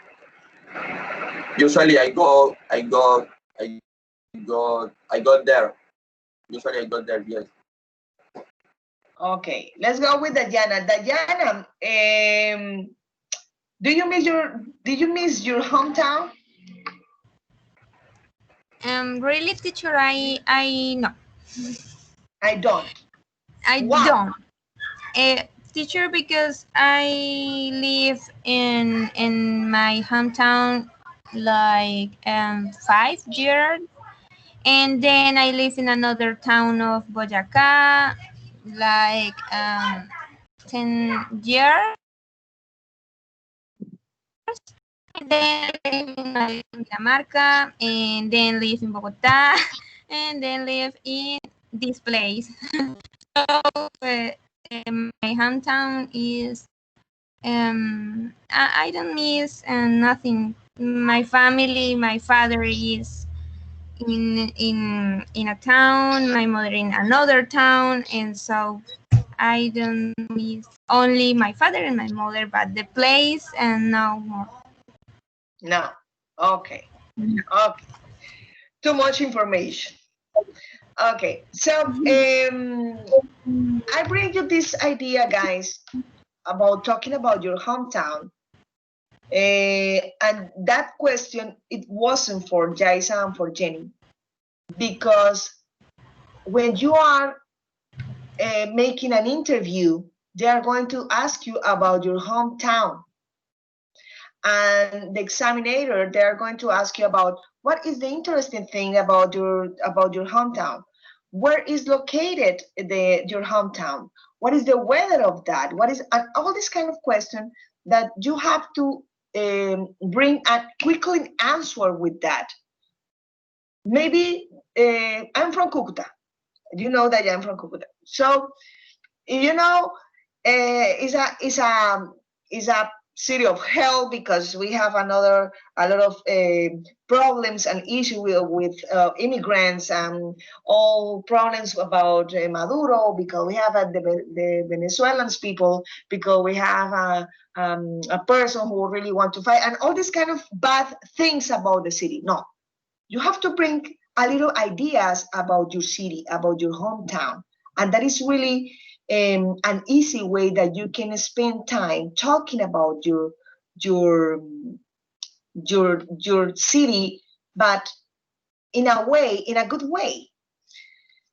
usually I got there. Usually I got there. Yes. Okay, let's go with Dayana. Dayana, did you miss your hometown? Really, teacher, I no, I don't. I Why? don't. Teacher, because I live in my hometown like 5 years, and then I live in another town of Boyacá like 10 years. And then I live in Dinamarca, and then live in Bogota, and then live in this place. So my hometown is I don't miss nothing. My family, my father is in a town, my mother in another town, and so I don't miss only my father and my mother, but the place and no more. No. Okay. Okay. Too much information. Okay. So I bring you this idea, guys, about talking about your hometown. And that question, it wasn't for Jaisa and for Jenny, because when you are making an interview, they are going to ask you about your hometown. And the examiner, they are going to ask you about what is the interesting thing about your hometown. Where is located your hometown? What is the weather of that? What is, and all this kind of question that you have to bring a quickly answer with that. Maybe I'm from Cucuta. You know that I'm from Cucuta. So, you know, is a city of hell because we have a lot of problems and issues with immigrants and all problems about Maduro, because we have the Venezuelans people, because we have a person who really want to fight, and all these kind of bad things about the city. No, you have to bring a little ideas about your city, about your hometown, and that is really an easy way that you can spend time talking about your city, but in a good way.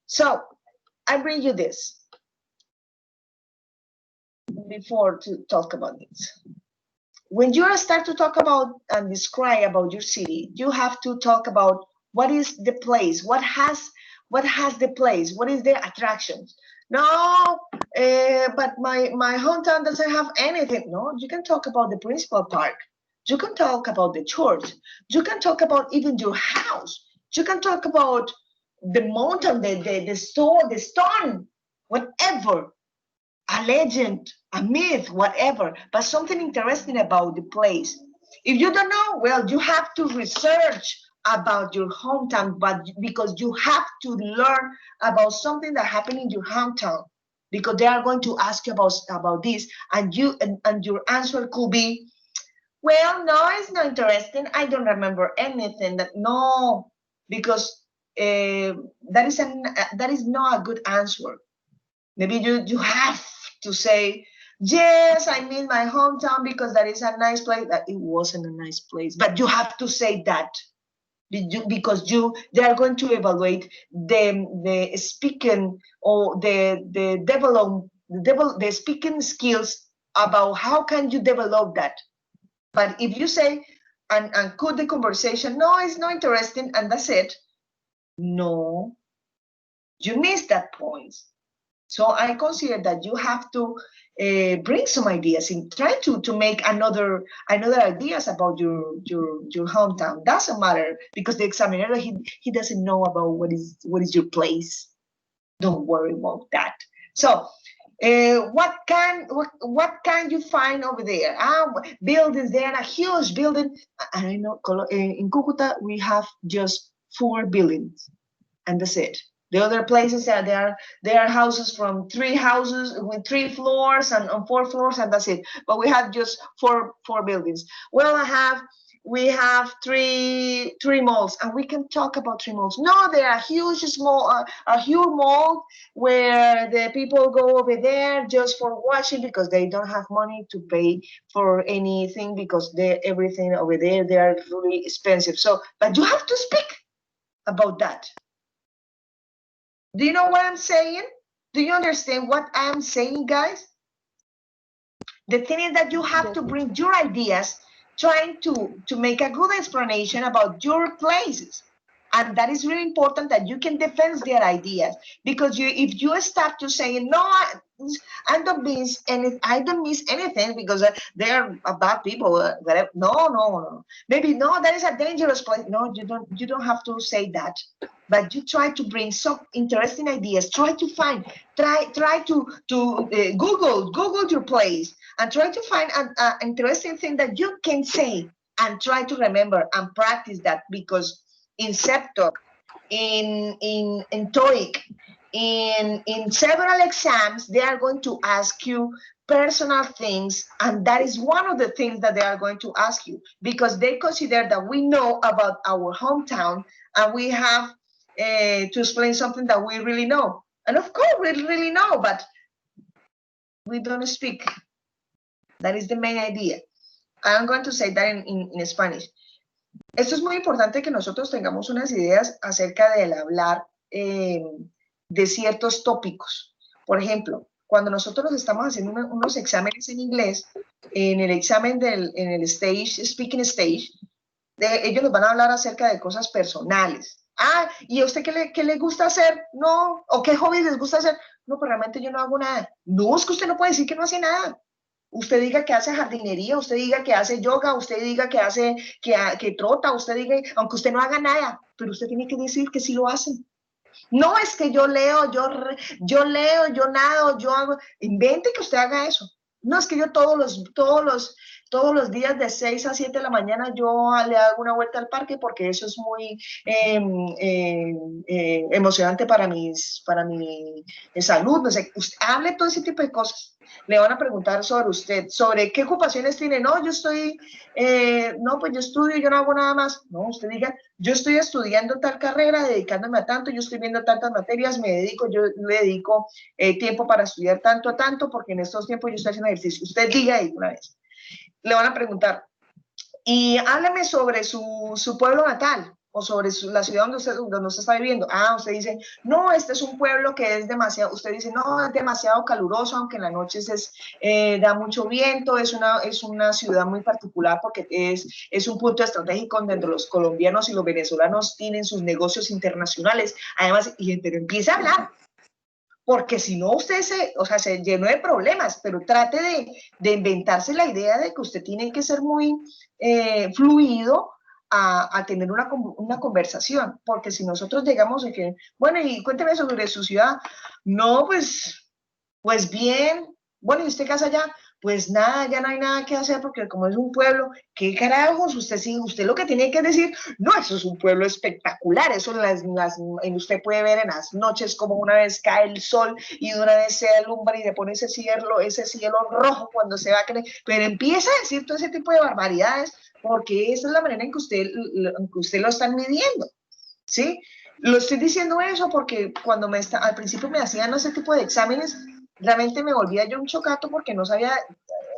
So I bring you this before to talk about this. When you start to talk about and describe about your city, you have to talk about what is the place, what has the place, what is the attractions. No, but my hometown doesn't have anything. No, you can talk about the principal park. You can talk about the church. You can talk about even your house. You can talk about the mountain, the store, the stone, whatever, a legend, a myth, whatever, but something interesting about the place. If you don't know, well, you have to research about your hometown, but because you have to learn about something that happened in your hometown, because they are going to ask you about this, and your answer could be, well, no, it's not interesting. I don't remember anything. That no, because that is not a good answer. Maybe you have to say, yes, I mean my hometown because that is a nice place. That it wasn't a nice place, but you have to say that because they are going to evaluate the speaking or the speaking skills about how can you develop that. But if you say and cut the conversation, no, it's not interesting, and that's it. No, you missed that point. So I consider that you have to bring some ideas in trying to make another ideas about your hometown. Doesn't matter because the examiner he doesn't know about what is your place. Don't worry about that. So What can you find over there? Buildings. There are a huge building. I know in Cucuta we have just 4 buildings, and that's it. The other places there are houses from 3 houses with 3 floors and 4 floors, and that's it. But we have just four buildings. Well, we have three malls, and we can talk about 3 malls. No, they are huge, small, a huge mall where the people go over there just for watching because they don't have money to pay for anything because everything over there they are really expensive. So, but you have to speak about that. Do you know what I'm saying? Do you understand what I'm saying, guys? The thing is that you have to bring your ideas, trying to make a good explanation about your places. And that is really important that you can defend their ideas, because if you start to say, no, I don't miss anything because they are bad people. No. Maybe no, that is a dangerous place. No, you don't have to say that. But you try to bring some interesting ideas. Try to find, try to Google your place and try to find an interesting thing that you can say and try to remember and practice that, because in SEPTOR, in TOEIC, in several exams, they are going to ask you personal things, and that is one of the things that they are going to ask you, because they consider that we know about our hometown and we have to explain something that we really know. And of course, we really know, but we don't speak. That is the main idea. I'm going to say that in Spanish. Esto es muy importante, que nosotros tengamos unas ideas acerca del hablar de ciertos tópicos. Por ejemplo, cuando nosotros estamos haciendo unos exámenes en inglés, en el examen en el speaking stage, ellos nos van a hablar acerca de cosas personales. ¿Y a usted qué le gusta hacer? No. ¿O qué hobby les gusta hacer? No, pero realmente yo no hago nada. No, es que usted no puede decir que no hace nada. Usted diga que hace jardinería, usted diga que hace yoga, usted diga que hace, que trota, usted diga, aunque usted no haga nada, pero usted tiene que decir que sí lo hace. No es que yo leo, yo nado, yo hago. Invente que usted haga eso. No es que yo todos los días de 6 a 7 de la mañana yo le hago una vuelta al parque, porque eso es muy emocionante para mi salud. No sé, usted hable todo ese tipo de cosas. Le van a preguntar sobre usted, sobre qué ocupaciones tiene. No, yo estoy, no, pues yo estudio, yo no hago nada más. No, usted diga, yo estoy estudiando tal carrera, dedicándome a tanto, yo estoy viendo tantas materias, yo le dedico tiempo para estudiar tanto a tanto, porque en estos tiempos yo estoy haciendo ejercicio. Usted diga ahí una vez. Le van a preguntar, y háblame sobre su pueblo natal, o sobre la ciudad donde usted está viviendo. Usted dice, no, este es un pueblo que es demasiado, usted dice, no, es demasiado caluroso, aunque en las noches da mucho viento, es una ciudad muy particular porque es un punto estratégico donde los colombianos y los venezolanos tienen sus negocios internacionales. Además, pero empieza a hablar, porque si no usted se llenó de problemas, pero trate de inventarse la idea de que usted tiene que ser muy fluido a tener una conversación, porque si nosotros llegamos a que, bueno, y cuénteme sobre su ciudad. No, pues bien. Bueno, ¿y usted qué hace allá? Pues nada, ya no hay nada que hacer, porque como es un pueblo, ¿qué carajos? Usted lo que tiene que decir, no, eso es un pueblo espectacular, eso usted puede ver en las noches como una vez cae el sol y de una vez se alumbra y le pone ese cielo rojo cuando se va a creer, pero empieza a decir todo ese tipo de barbaridades, porque esa es la manera en que usted lo está midiendo, ¿sí? Lo estoy diciendo eso porque cuando al principio me hacían ese tipo de exámenes, realmente me volvía yo un chocato, porque no sabía,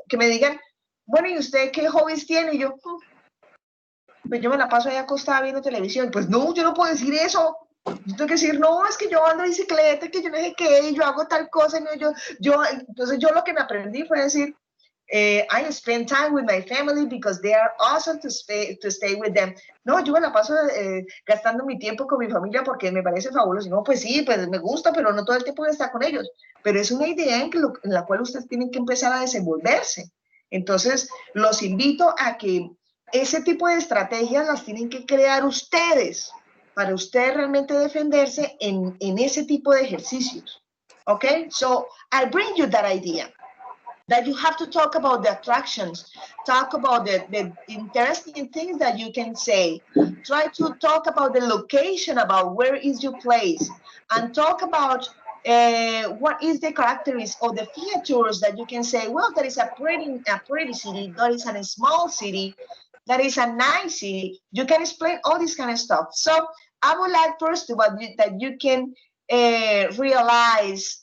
que me digan, bueno, ¿y usted qué hobbies tiene? Y yo, pues yo me la paso ahí acostada viendo televisión. Pues no, yo no puedo decir eso. Yo tengo que decir, no, es que yo ando en bicicleta, que yo no sé qué, y yo hago tal cosa. No, entonces yo lo que me aprendí fue decir, I spend time with my family because they are awesome to stay with them. No, yo me la paso gastando mi tiempo con mi familia porque me parece fabuloso. No, pues sí, pues me gusta, pero no todo el tiempo voy a estar con ellos. Pero es una idea en la cual ustedes tienen que empezar a desenvolverse. Entonces, los invito a que ese tipo de estrategias las tienen que crear ustedes para ustedes realmente defenderse en ese tipo de ejercicios. Okay, so I bring you that idea that you have to talk about the attractions, talk about the interesting things that you can say, try to talk about the location, about where is your place, and talk about what is the characteristics or the features that you can say, well, that is a pretty city, that is a small city, that is a nice city. You can explain all this kind of stuff. So I would like first of all that you can realize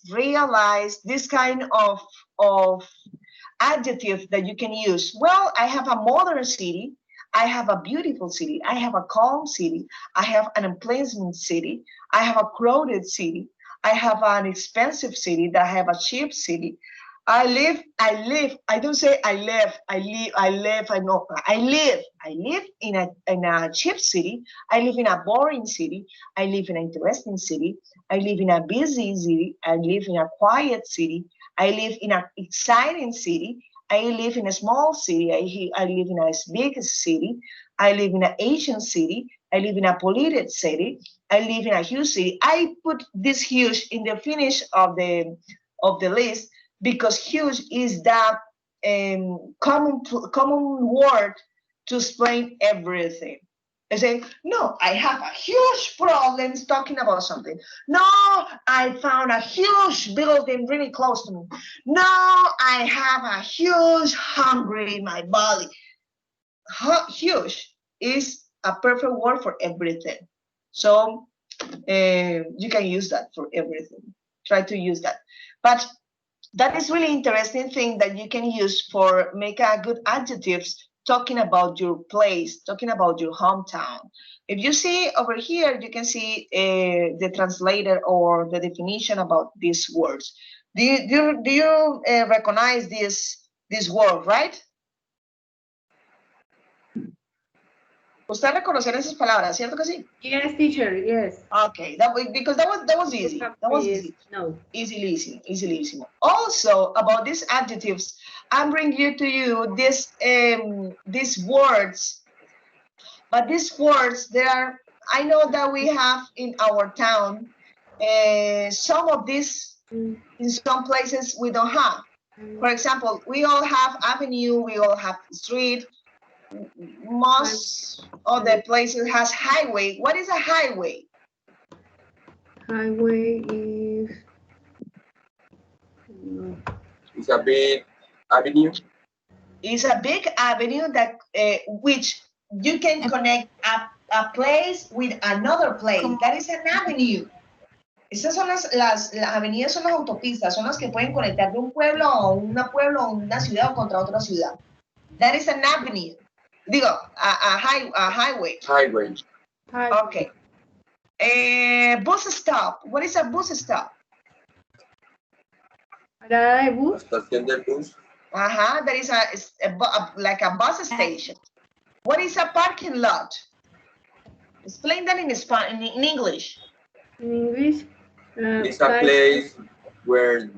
this kind of adjective that you can use. Well, I have a modern city, I have a beautiful city, I have a calm city, I have an unpleasant city, I have a crowded city, I have an expensive city, that I have a cheap city. I live, I don't say I live, I live in a cheap city, I live in a boring city, I live in an interesting city, I live in a busy city, I live in a quiet city, I live in an exciting city, I live in a small city, I live in a big city, I live in an Asian city, I live in a polluted city, I live in a huge city. I put this huge in the finish of the list because huge is that common word to explain everything. I say, no, I have a huge problem talking about something. No, I found a huge building really close to me. No, I have a huge hunger in my body. Huge is a perfect word for everything. So you can use that for everything. Try to use that. But that is really interesting thing that you can use for make a good adjectives talking about your place, talking about your hometown. If you see over here, you can see the translator or the definition about these words. Do you recognize this word, right? Usted reconocer esas palabras, ¿cierto que sí? Yes, teacher, yes. Okay, because that was easy. That was easy. No. Easily. Also, about these adjectives, I'm bringing you these words. But these words, I know that we have in our town, some of these, in some places we don't have. For example, we all have avenue, we all have street. Most of the places has highway. What is a highway? Highway is... It's a big avenue. It's a big avenue that which you can connect a place with another place. That is an avenue. Esas son las avenidas, son las autopistas, son las que pueden conectar de un pueblo a una ciudad o contra otra ciudad. That is an avenue. Digo, a highway. Highway. Okay. Bus stop. What is a bus stop? Parada de bus. Estación del bus. That is like a bus station. What is a parking lot? Explain that in English. In English? It's a place where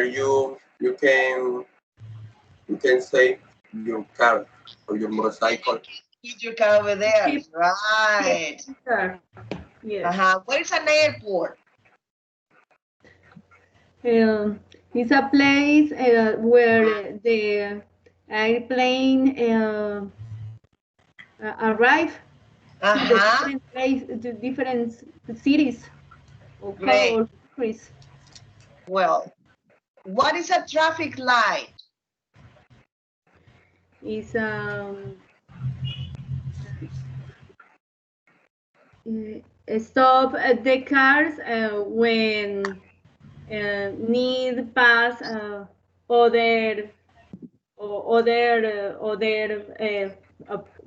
you can save your car or your motorcycle. Keep your car over there. Right. Yes. What is an airport? It's a place where the airplane arrive to different cities or countries. Well, what is a traffic light? It's stop the cars when need pass other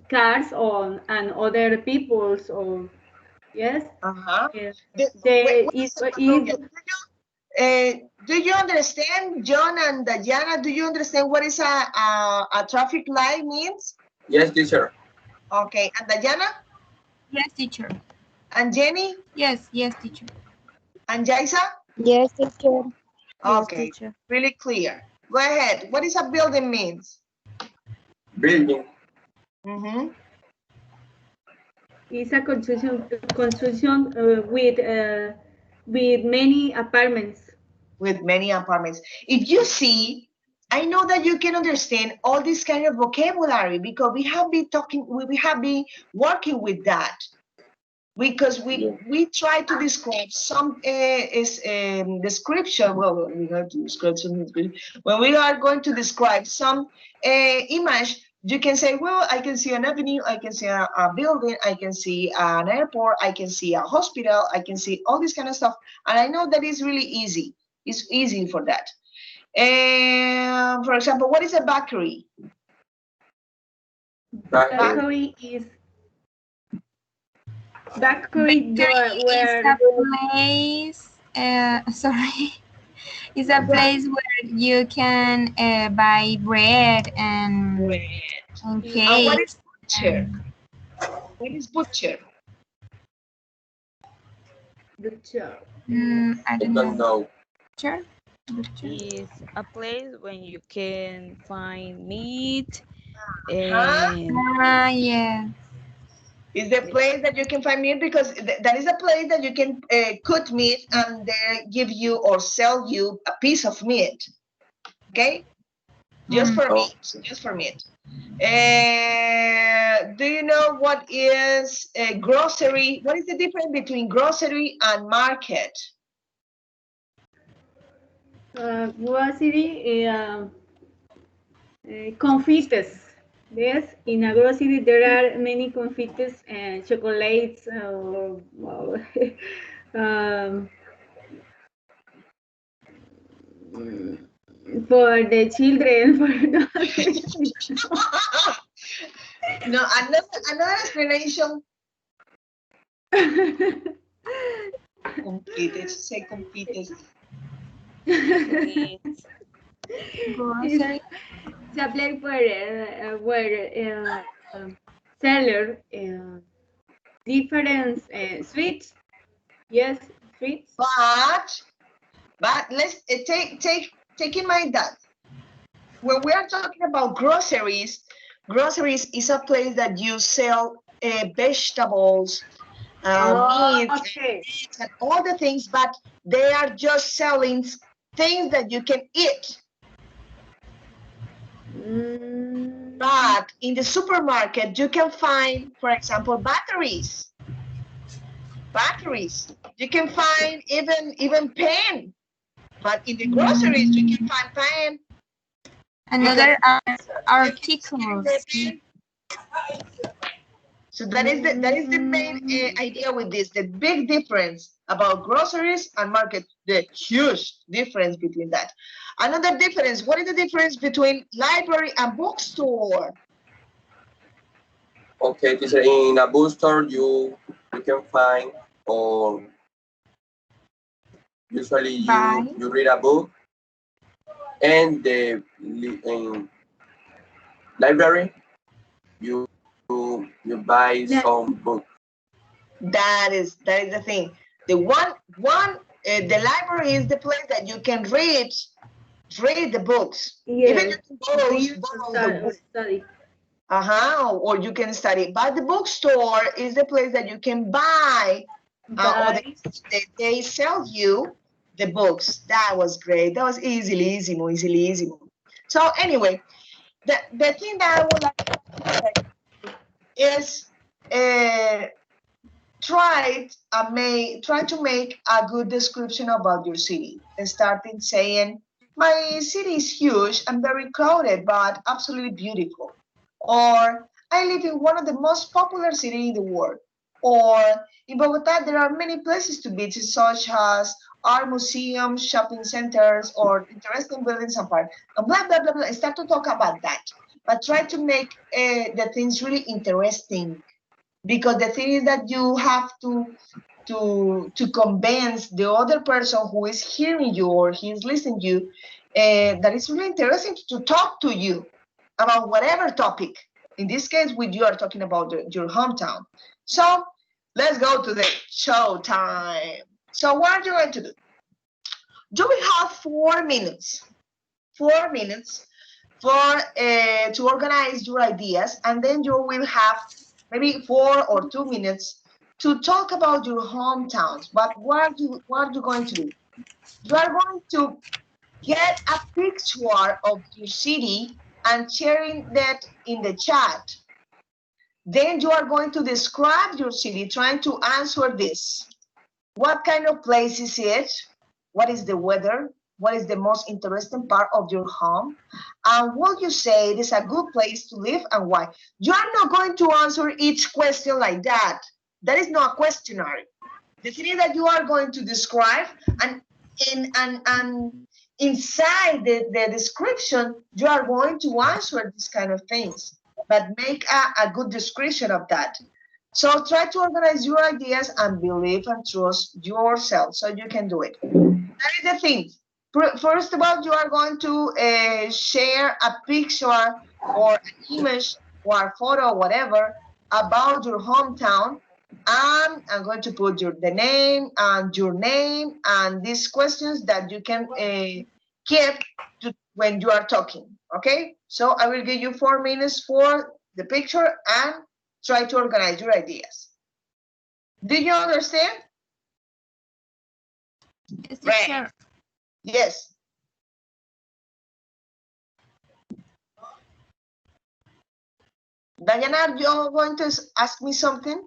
cars and other people's or yes. Do you understand, John and Diana? Do you understand what is a traffic light means? Yes, teacher. Okay, and Diana? Yes, teacher. And Jenny? Yes, teacher. And Jaisa? Yes, teacher. Okay, Yes, teacher. really clear. Go ahead. What is a building means? Building. It's a construction with with many apartments. With many apartments. If you see, I know that you can understand all this kind of vocabulary because we have been talking, we have been working with that. Because we try to describe some description. Well, we have to describe some. When we are going to describe some image, you can say, well, I can see an avenue, I can see a building, I can see an airport, I can see a hospital, I can see all this kind of stuff. And I know that is really easy. It's easy for that. For example, what is a bakery? Bakery is bakery where is a place. Sorry, it's a place where you can buy bread and cake. And what is butcher? What is butcher? butcher. I don't know. Butcher. Is a place when you can find meat Huh? and Yeah. Is the place that you can find meat because that is a place that you can cook meat and they give you or sell you a piece of meat. Okay, just for meat, just for meat. Do you know what is a grocery? What is the difference between grocery and market? Grocery confites. Yes, in a grocery there are many confites and chocolates for the children. No, another explanation. Confites, say confites. it's Grocery. It's a place where seller different sweets. Yes, sweets. But let's take in mind that when we are talking about groceries, groceries is a place that you sell vegetables, meat, Okay. and all the things, but they are just selling things that you can eat. But in the supermarket, you can find, for example, batteries. Batteries. You can find even pen. But in the groceries, you can find pen. Another articles. So that is the main idea with this. The big difference about groceries and market. The huge difference between that. Another difference. What is the difference between library and bookstore? Okay, teacher, in a bookstore you can find or usually you read a book, and the in library you buy some book. That is the thing. The the library is the place that you can read the books. Yes. Even you can borrow the book. Study. Or you can study. But the bookstore is the place that you can buy, or they sell you the books. That was great. That was easily. So anyway, the thing that I would like to say is try to make a good description about your city and starting saying, my city is huge and very crowded, but absolutely beautiful. Or I live in one of the most popular cities in the world. Or in Bogota, there are many places to visit, such as art museums, shopping centers, or interesting buildings and parks. And blah, blah, blah, blah. Start to talk about that. But try to make the things really interesting. Because the thing is that you have to convince the other person who is hearing you or he is listening to you that it's really interesting to talk to you about whatever topic. In this case, you are talking about your hometown. So let's go to the show time. So what are you going to do? You will have 4 minutes. 4 minutes for to organize your ideas, and then you will have maybe 4 or 2 minutes to talk about your hometowns. But what are you going to do? You are going to get a picture of your city and sharing that in the chat. Then you are going to describe your city, trying to answer this. What kind of place is it? What is the weather? What is the most interesting part of your home? And will you say it is a good place to live and why? You are not going to answer each question like that. That is not a questionnaire. The thing is that you are going to describe and inside the description, you are going to answer these kind of things, but make a good description of that. So try to organize your ideas and believe and trust yourself so you can do it. That is the thing. First of all, you are going to share a picture or an image or a photo, whatever, about your hometown. And I'm going to put the name and these questions that you can keep when you are talking. Okay? So I will give you 4 minutes for the picture and try to organize your ideas. Do you understand? Yes, Right. teacher. Yes. Diana, you're going to ask me something?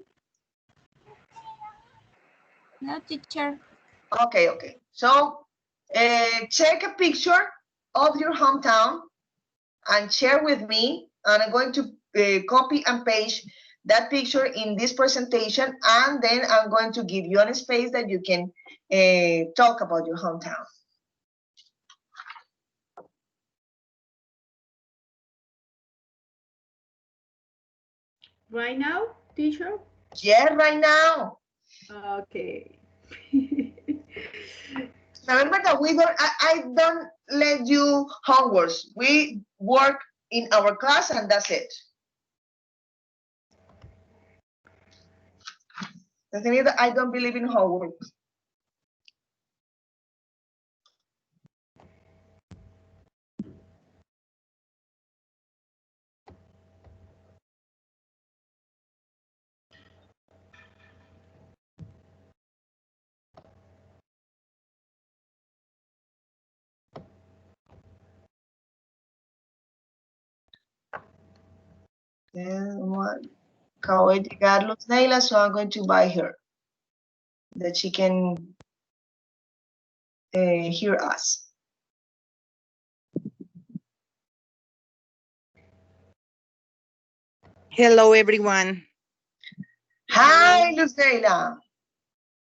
No, teacher. Okay, okay. So take a picture of your hometown and share with me. And I'm going to copy and paste that picture in this presentation. And then I'm going to give you a space that you can talk about your hometown. Right now, teacher? Yeah, right now. Okay. Remember that I don't let you homeworks. We work in our class and that's it. The thing is that I don't believe in homework. Acabo de llegar Luz Neila, so I'm going to buy her that she can hear us. Hello, everyone. Hi, Luz Neila.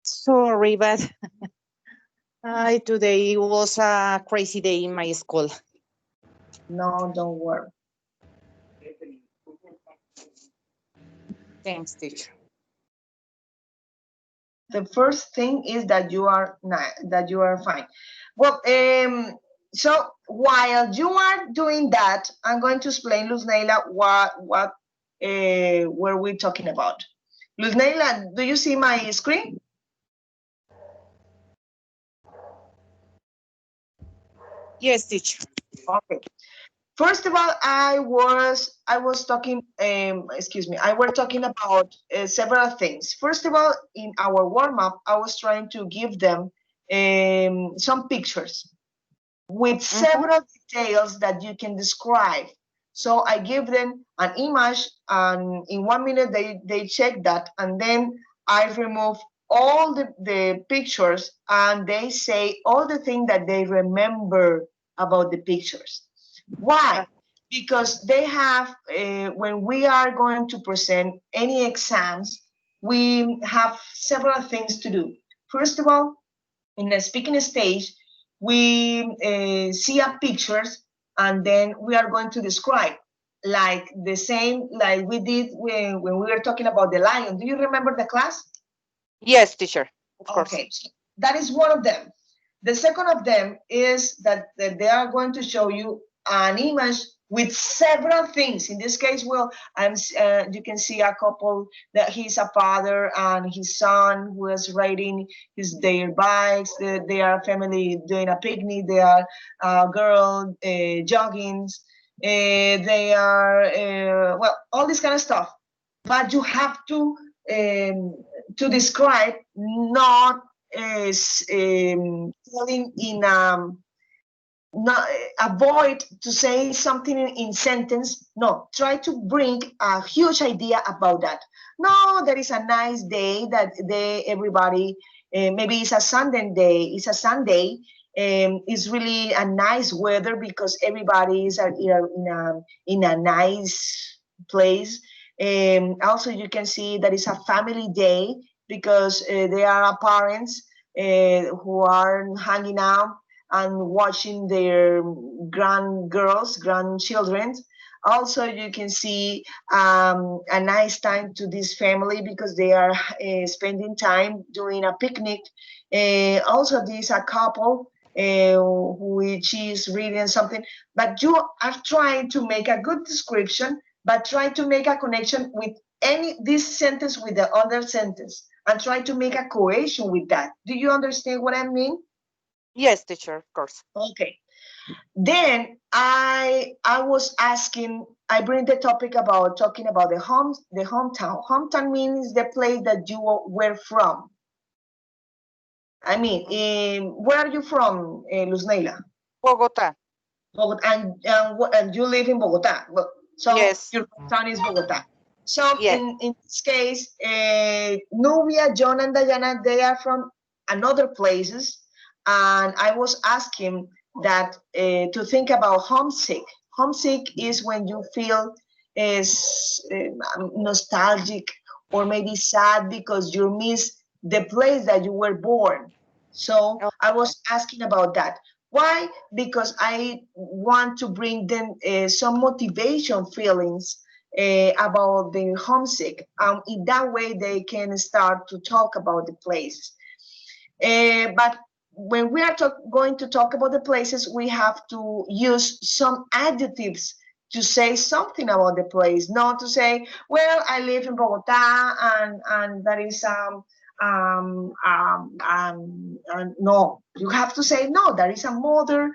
Sorry, but today was a crazy day in my school. No, don't worry. Thanks, teacher. The first thing is that you are fine. Well, so while you are doing that, I'm going to explain, Luz Neila, what were we talking about. Luz Neila, do you see my screen? Yes, teacher. Okay. First of all, I was talking, excuse me, I was talking about several things. First of all, in our warm-up, I was trying to give them some pictures with several details that you can describe. So I give them an image, and in 1 minute they check that, and then I remove all the pictures, and they say all the things that they remember about the pictures. Why? Because they have, when we are going to present any exams, we have several things to do. First of all, in the speaking stage, we see a pictures, and then we are going to describe, like the same like we did when we were talking about the lion. Do you remember the class? Yes, teacher. Of course. Okay, that is one of them. The second of them is that they are going to show you an image with several things. In this case, well, you can see a couple that he's a father and his son who is riding their bikes. They are a family doing a picnic. They are a girl jogging. They are well, all this kind of stuff. But you have to to describe, not telling in not avoid to say something in sentence. No, try to bring a huge idea about that. No, there is a nice day that everybody, maybe it's a Sunday day, it's a Sunday, it's really a nice weather because everybody is in a nice place. Also, you can see that it's a family day because there are parents who are hanging out and watching their grandchildren. Also, you can see a nice time to this family because they are spending time doing a picnic. Also, this a couple which is reading something, but you are trying to make a good description, but try to make a connection with this sentence with the other sentence and try to make a cohesion with that. Do you understand what I mean? Yes, teacher, of course. Okay. Then I was asking, I bring the topic about talking about the hometown. Hometown means the place that you were from. I mean, where are you from, Luzneila? Bogota. Bogota, and you live in Bogota. So yes. Your hometown is Bogota. So yes. in this case, Nubia, John, and Diana, they are from another places. And I was asking that to think about homesick. Homesick is when you feel nostalgic or maybe sad because you miss the place that you were born. So I was asking about that. Why? Because I want to bring them some motivation feelings about the homesick. In that way, they can start to talk about the place. But when we are going to talk about the places, we have to use some adjectives to say something about the place, not to say, well, I live in Bogota and that is no, you have to say no, there is a mother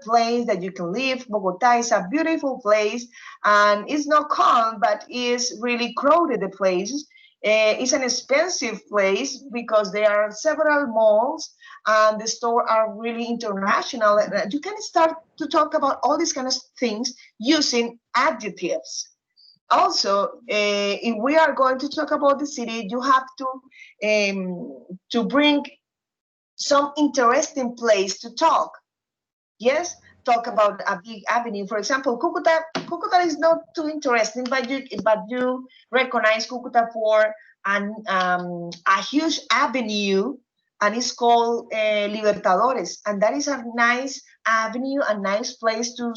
place that you can live. Bogota is a beautiful place and it's not calm, but it's really crowded the place. It's an expensive place because there are several malls and the stores are really international. You can start to talk about all these kind of things using adjectives. Also, if we are going to talk about the city, you have to bring some interesting place to talk. Yes, talk about a big avenue. For example, Cucuta is not too interesting, but you recognize Cucuta for a huge avenue, and it's called Libertadores, and that is a nice avenue, a nice place to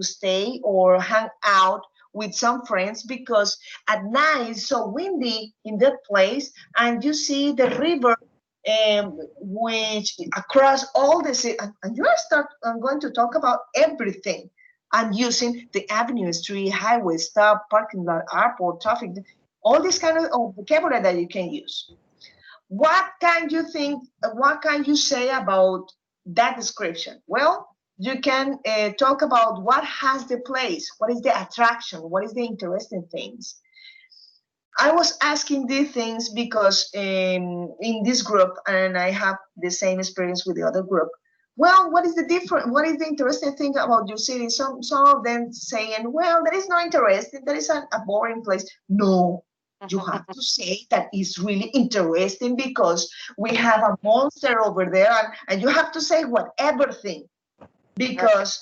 stay or hang out with some friends because at night it's so windy in that place, and you see the river which across all the city, and I'm going to talk about everything. I'm using the avenue, street, highway, stop, parking lot, airport, traffic, all this kind of vocabulary that you can use. What can you think? What can you say about that description? Well, you can talk about what has the place, what is the attraction, what is the interesting things. I was asking these things because in this group, and I have the same experience with the other group. Well, what is the different? What is the interesting thing about your city? Some of them saying, well, that is not interesting. That is a boring place. No, you have to say that it's really interesting because we have a monster over there, and you have to say whatever thing because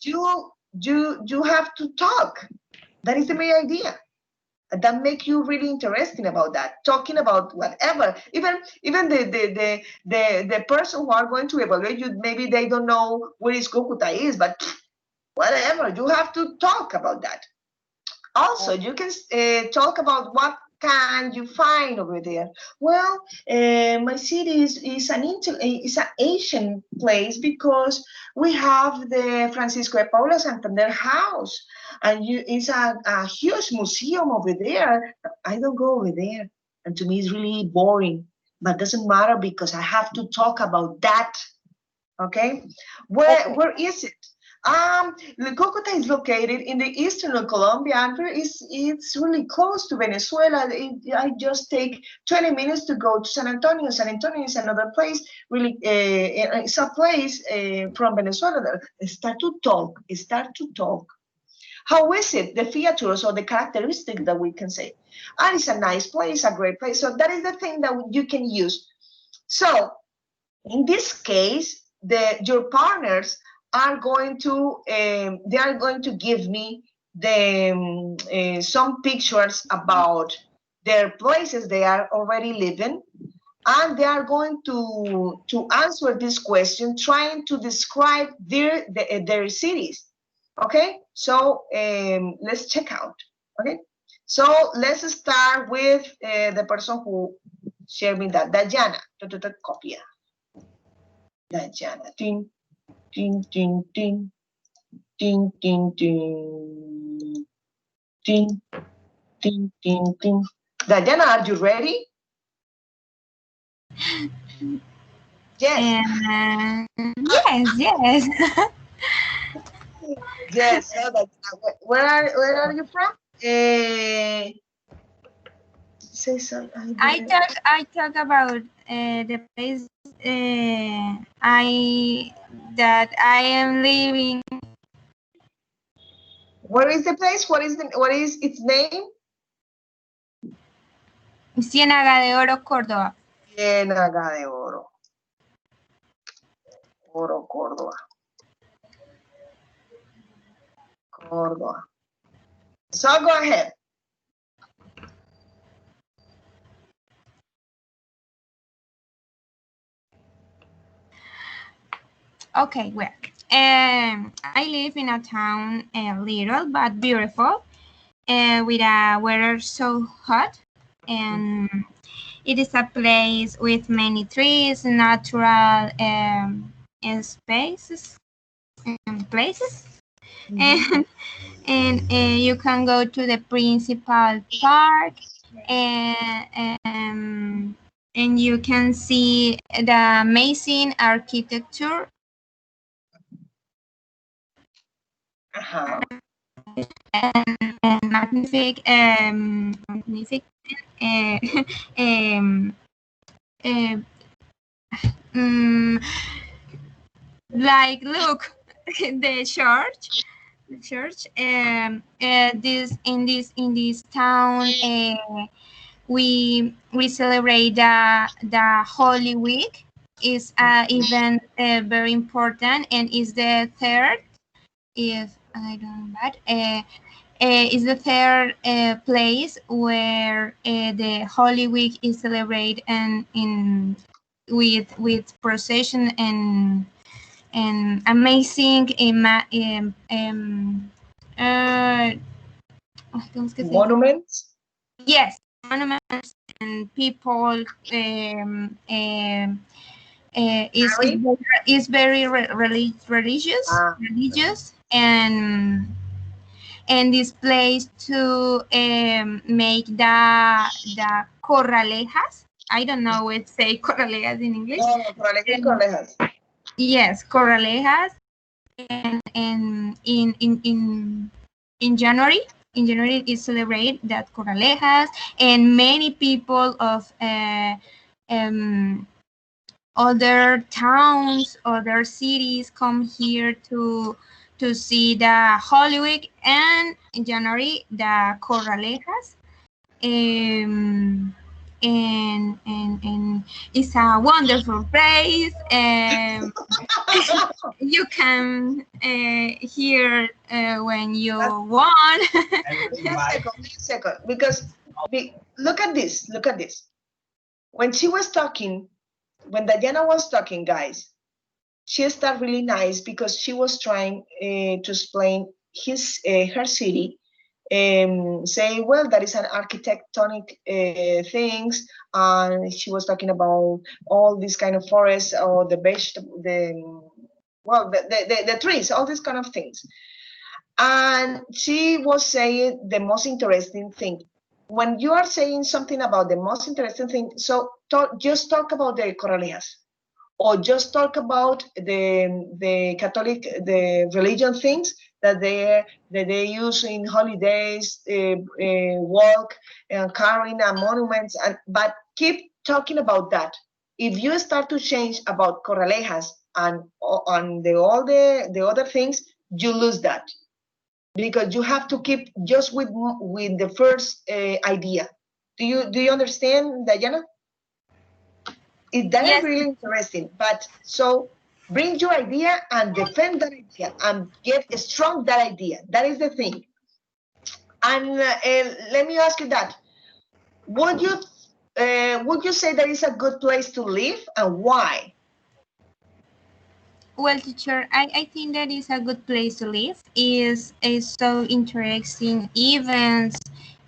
you have to talk. That is the main idea. That make you really interesting about that, talking about whatever. Even the person who are going to evaluate you, maybe they don't know where is Cucuta is, but whatever, you have to talk about that. Also, you can talk about what can you find over there. Well, my city is an Asian place because we have the Francisco de Paula Santander house, and it's a huge museum over there. I don't go over there, and to me it's really boring, but doesn't matter because I have to talk about that. Okay, where is it? Cocota is located in the eastern of Colombia, and it's really close to Venezuela. I just take 20 minutes to go to San Antonio. San Antonio is another place, really, it's a place from Venezuela that start to talk. How is it, the features or the characteristic that we can say? And it's a nice place, a great place. So that is the thing that you can use. So in this case, your partners are going to they are going to give me some pictures about their places they are already living, and they are going to answer this question, trying to describe their cities. Okay, so let's check out. Okay, so let's start with the person who shared me that, Dayana. Copy. Dayana. Ting, ting, ting, ting, ting, ting, ting, ting, ting, ting, ting. Dayana, are you ready? Yes. Yes. Yes. So where are you from? Say something. I talk about the place that I am living. Where is the place? What is its name? Ciénaga de Oro, Córdoba. Ciénaga de Oro. Oro, Córdoba. Córdoba. So go ahead. Okay, well, I live in a town, little but beautiful, with a weather so hot, and it is a place with many trees, natural spaces and places, and you can go to the principal park, and you can see the amazing architecture. And magnificent, like look the church. In this town, we celebrate the Holy Week. Is event very important, and is the third, if I don't know, is the third place where the Holy Week is celebrated, and with procession and amazing monuments. Yes, monuments and people. Is very religious, and this place to make the corralejas. I don't know what say corralejas in English. No, corralejas. Yes, corralejas, and in January. In January is celebrate that corralejas, and many people of other towns, other cities come here to see the Holy Week, and in January the corralejas. And it's a wonderful place. You can hear when you want. Second, because look at this. When she was talking, when Dayana was talking, guys, she started really nice because she was trying to explain her city. Say, well, that is an architectonic things, and she was talking about all these kind of forests or the trees, all these kind of things. And she was saying the most interesting thing. When you are saying something about the most interesting thing, so just talk about the corralejas. or just talk about the Catholic, the religion things that they use in holidays, walk and carrying monuments, but keep talking about that. If you start to change about Corralejas and on all the other things, you lose that, because you have to keep just with the first idea. Do you understand, Diana? That is Yes. really interesting. But so bring your idea and defend that idea and get strong that idea. That is the thing. And let me ask you that: would you say that is a good place to live, and why? Well, teacher, I think that is a good place to live. Is so interesting events,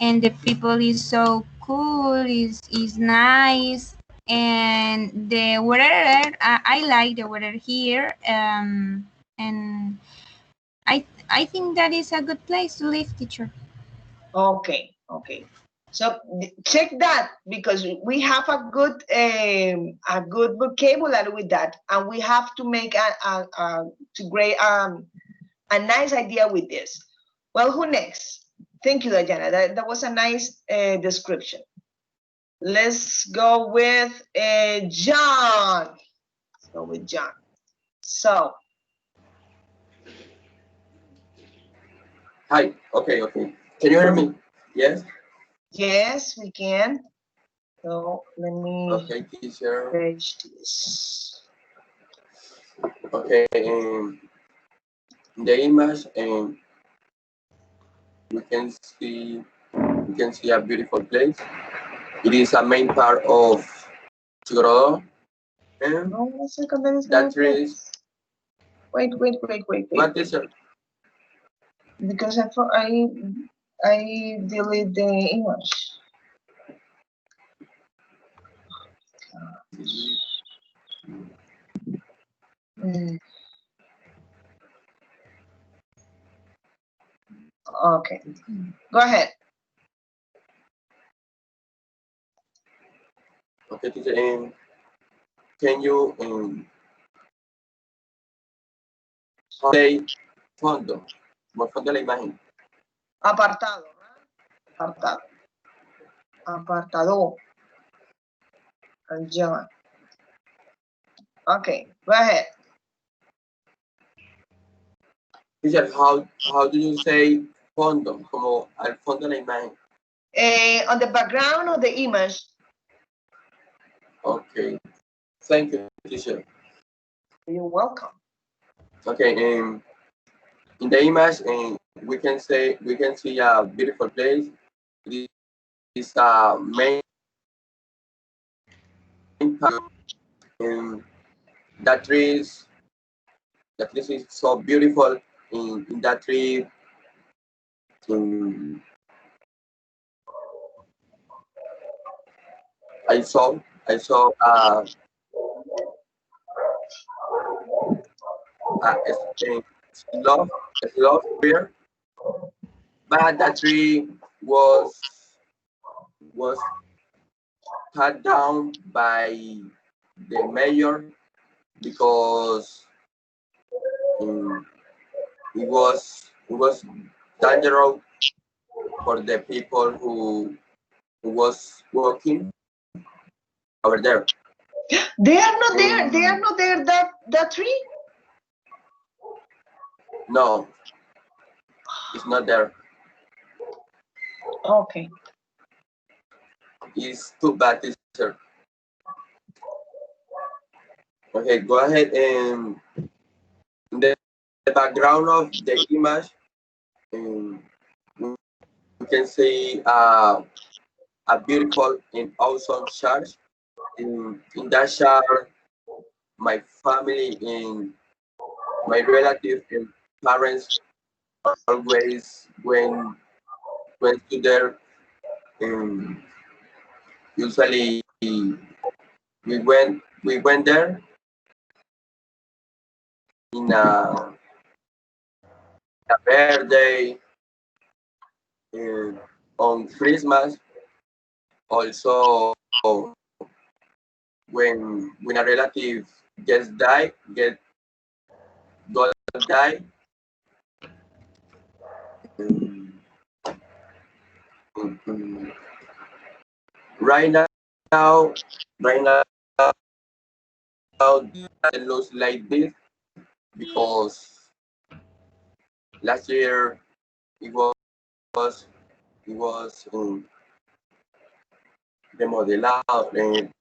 and the people is so cool. Is nice, and the weather. I like the weather here. And I think that is a good place to live, teacher. Okay. So check that, because we have a good vocabulary with that, and we have to make to create a nice idea with this. Well, who next? Thank you, Diana. That was a nice description. Let's go with John. Let's go with John. So. Hi. Okay. Can you hear me? Yes. Yes, we can. So let me. Okay, teacher. Page this. Okay. The image, we can see a beautiful place. It is a main part of Chigorodo. And that is. Wait. What is it? Because I delete the image. Okay, go ahead. Okay, teacher. Can you say fondo? Como fondo de la imagen. Apartado. John. Okay, go ahead. Teacher, how do you say fondo? Como al fondo de la imagen. On the background of the image. Okay. Thank you, teacher. You're welcome. Okay, in the image, we can see a beautiful place. It is a main part. That tree is so beautiful. In that tree, I saw a love bear, but that tree was cut down by the mayor because it was dangerous for the people who was working over there. They are not there. They are not there. That tree. No, it's not there. Okay. It's too bad, teacher. Okay, go ahead. And the background of the image, we can see a beautiful and awesome church. In that church, my family and my relatives and parents always went to there. Usually we went there in a birthday, on Christmas, also when a relative get die, get go die. Right now, right now, it looks like this because last year it was remodelado. And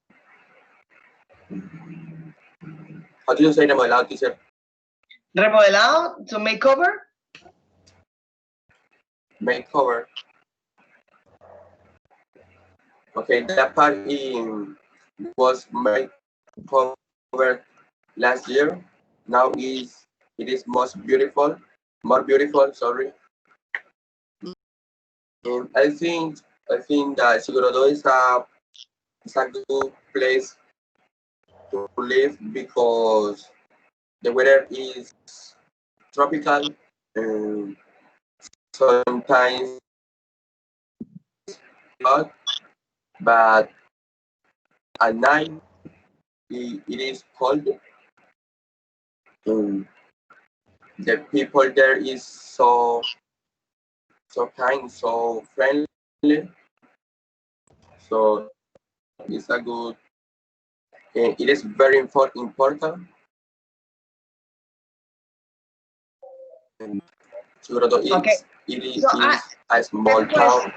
how do you say remodelado, teacher? Remodelado to makeover. Makeover. Okay, that part was made cover last year. Now it is more beautiful. Sorry. And I think that Sigurado is a good place to live because the weather is tropical and sometimes hot, but at night it is cold. And the people there is so kind, so friendly. So it's a good. And it is very important. And Sigurado Okay. It So is a small town.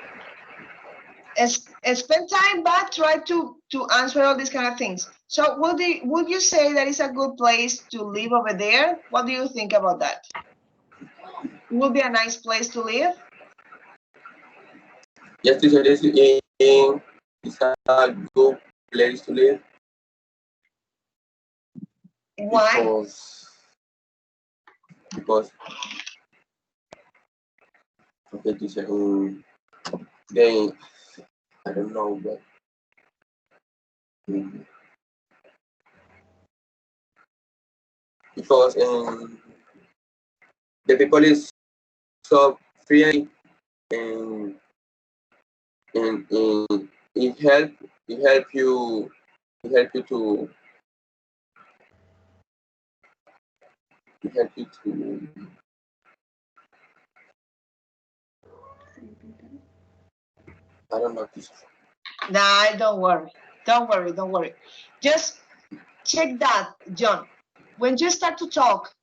Spend time back, try to answer all these kind of things. So would you say that is a good place to live over there? What do you think about that? Would be a nice place to live? Yes, teacher, it's a good place to live. Why? Because okay, teacher, they I don't know, but because the people is so free and it help you to it help you to I don't know, teacher. Nah, don't worry. Just check that, John. When you start to talk,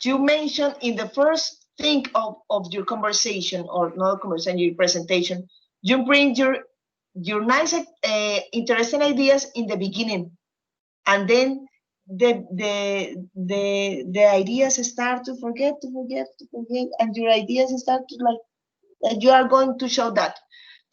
you mention in the first thing of your conversation, or not conversation, your presentation, you bring your nice, interesting ideas in the beginning, and then the ideas start to forget, and your ideas start to like you are going to show that.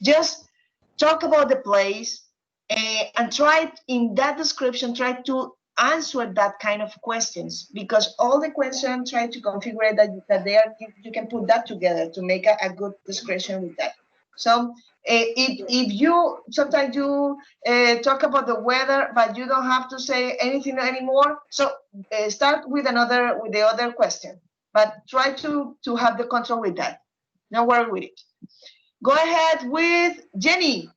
Just talk about the place, and try in that description, try to answer that kind of questions, because all the questions try to configure that they are, you can put that together to make a good description with that. So if you sometimes you talk about the weather, but you don't have to say anything anymore, so start with the other question, but try to have the control with that. Don't worry with it. Go ahead with Jenny.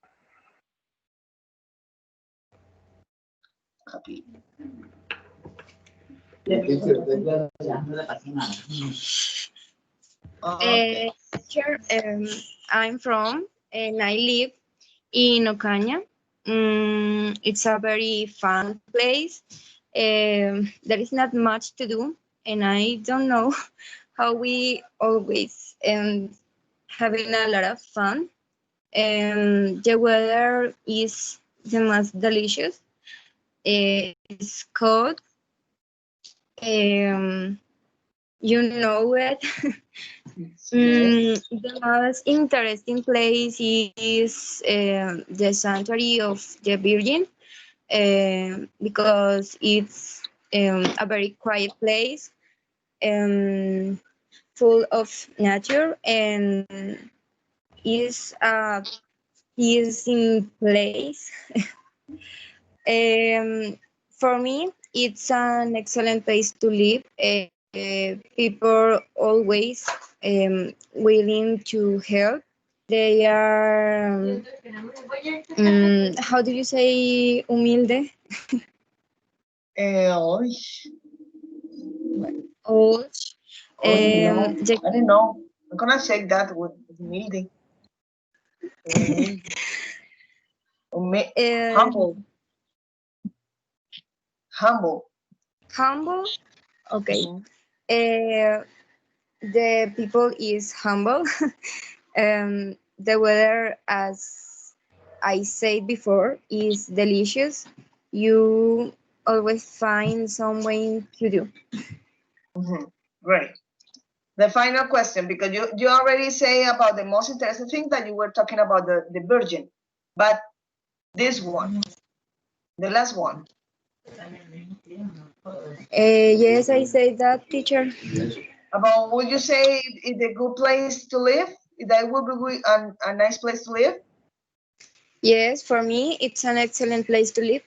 Copy. Okay. Here, I'm from, and I live in Ocaña. It's a very fun place. There is not much to do, and I don't know how we always having a lot of fun. The weather is the most delicious. It's cold. You know it. The most interesting place is the Sanctuary of the Virgin, because it's a very quiet place, full of nature, and is a peaceful place. For me, it's an excellent place to live. People always willing to help. They are, how do you say humilde? Oh, Old. I The, don't know. I'm gonna check that with Mildy. Humble. Humble. humble. Okay. Mhm. The people is humble. The weather, as I said before, is delicious. You always find something to do. Great. The final question, because you already say about the most interesting thing that you were talking about the Virgin, but this one, the last one. Yes, I say that, teacher. About would you say it's a good place to live? That would be a nice place to live? Yes, for me, it's an excellent place to live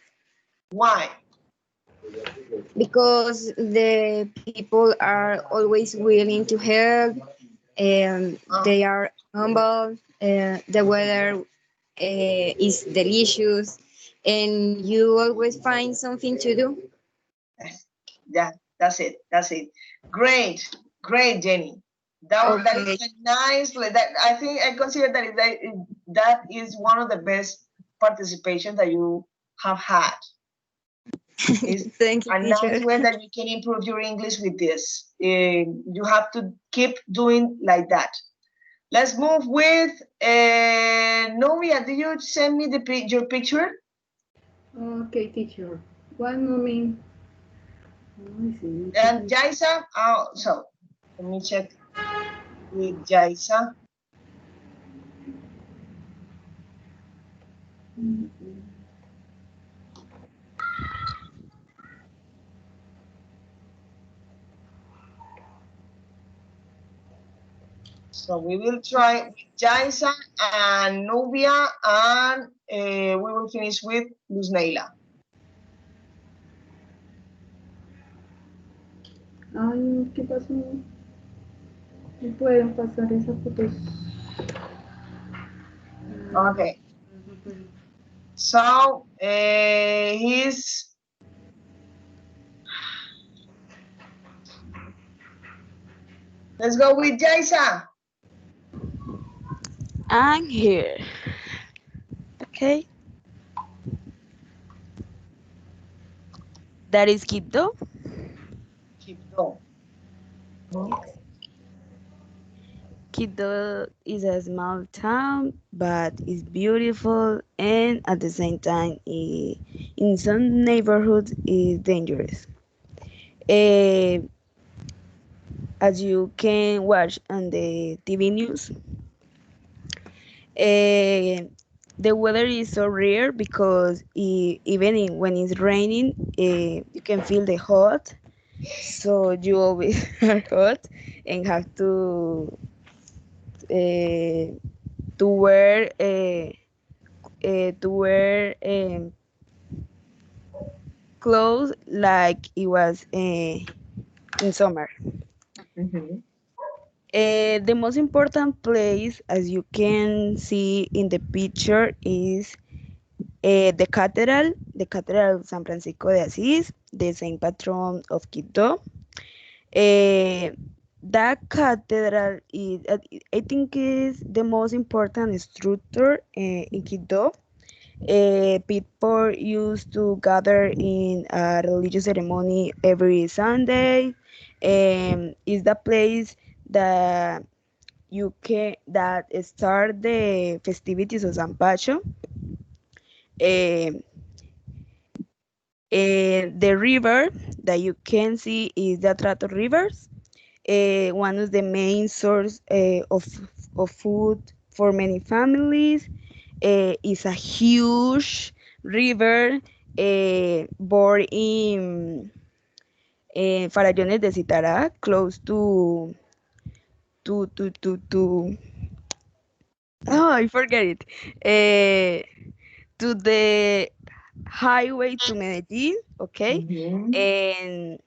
Why? because the people are always willing to help, and they are humble. The weather is delicious, and you always find something to do. Yeah, that's it. That's it. Great, great, Jenny. That is Okay. a nice. That I think I consider that is one of the best participations that you have had. It's Thank you, a nice teacher. way that you can improve your English with this. You have to keep doing like that. Let's move with Novia. Do you send me your picture? Okay, teacher. One moment. Ay, sí, And Jaisa, so let me check with Jaisa. So we will try with Jaisa and Nubia, and we will finish with Luz Neila. Ay, ¿qué pasó? No pueden pasar esas fotos. Okay. So he's. Let's go with Jaisa. I'm here. Okay. That is Quito. Quito. Quito is a small town, but it's beautiful and at the same time, in some neighborhoods, is dangerous. Eh, as you can watch on the TV news, eh, the weather is so rare because even when it's raining, you can feel the hot. So you always are hot and have uh, to wear clothes like it was in summer. The most important place, as you can see in the picture, is the Cathedral of San Francisco de Asís, the Saint Patron of Quito. That cathedral is, I think, is the most important structure in Quito. People used to gather in a religious ceremony every Sunday. Is the place that you can that start the festivities of San Pacho. Um, the river that you can see is the Atrato Rivers, one of the main source of food for many families. Is a huge river born in Farallones de Citará, close to oh, I forget it. To the highway to Medellin, okay? And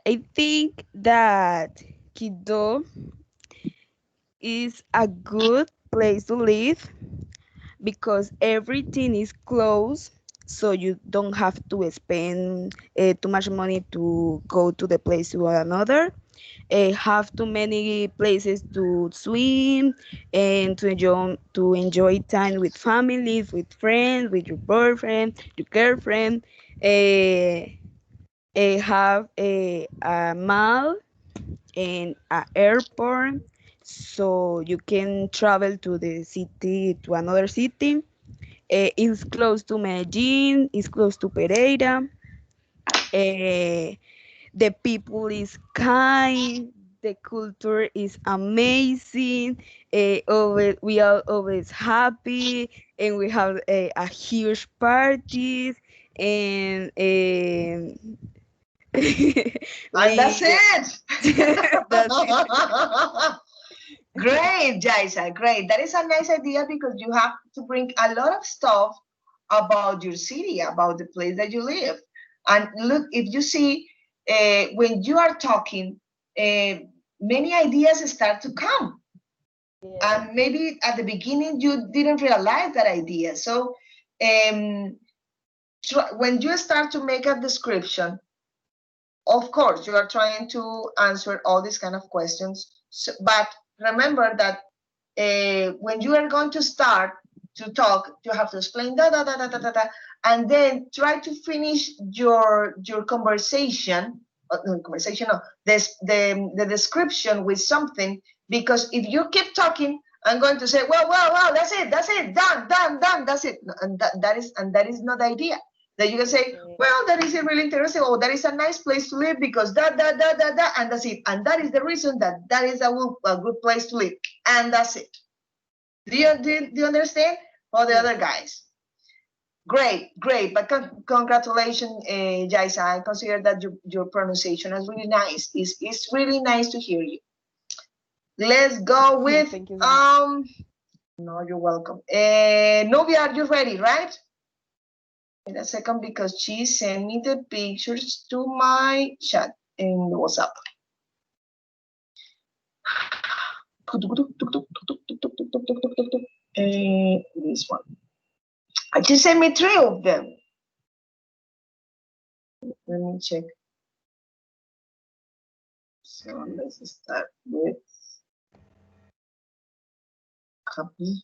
I think that Quito is a good place to live because everything is close. so you don't have to spend too much money to go to the place to another. Have too many places to swim and to enjoy time with families, with friends, with your boyfriend, your girlfriend. Uh, have a mall and an airport, so you can travel to another city. It's close to Medellin. It's close to Pereira. The people is kind, the culture is amazing. We are always happy, and we have a huge parties, and And that's we it. that's it. Great, Jaisa, great. That is a nice idea because you have to bring a lot of stuff about your city, about the place that you live. And look, if you see, when you are talking, many ideas start to come. And maybe at the beginning you didn't realize that idea. So when you start to make a description, of course, you are trying to answer all these kind of questions. So, but remember that when you are going to start to talk, you have to explain da da da da da da, da and then try to finish your conversation. No, the description with something, because if you keep talking, I'm going to say, well, that's it, done, that's it, and that is not the idea. That you can say, well, that is really interesting, or that is a nice place to live because that, and that's it. And that is the reason that is a good place to live, and that's it. Do you understand? For the other guys. Great, but congratulations, Jaisa. I consider that your pronunciation is really nice. It's really nice to hear you. Let's go with, Thank you. No, you're welcome. Novia, are you ready, right? In a second, because she sent me the pictures to my chat in WhatsApp. This one. I just sent me 3 of them. Let me check. So let's start with copy.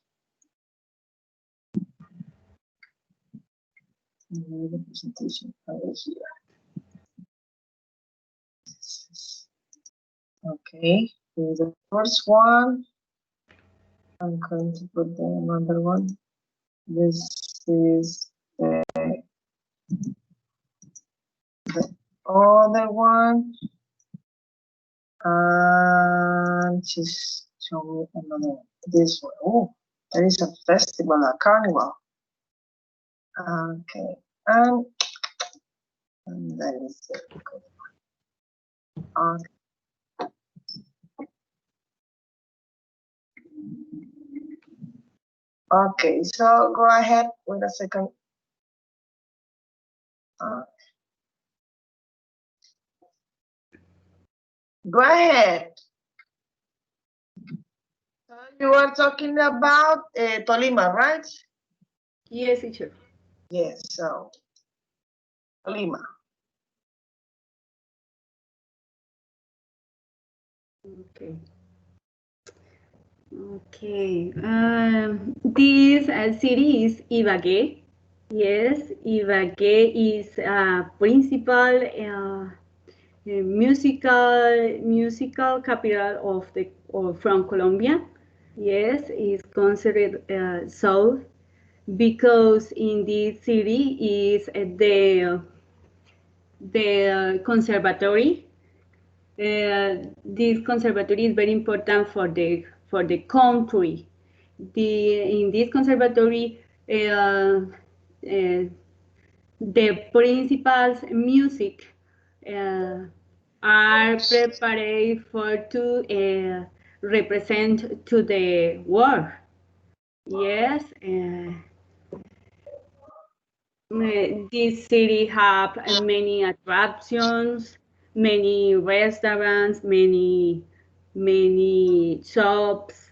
The presentation over here. Okay, here's the first one. I'm going to put the another one. This is the other one. And just show me another one. This one. Oh, there is a festival, a carnival. Okay, and that is it. Okay, so go ahead. Wait a second. Go ahead. So you were talking about Tolima, right? Yes, teacher. Yes, so Tolima. Okay. Okay. This city is Ibagué. Yes, Ibagué is principal musical capital from Colombia. Yes, it's considered south because in this city is the conservatory. This conservatory is very important for the country. In this conservatory, the principal music are prepared for to represent to the world. Yes. This city have many attractions, many restaurants, many shops.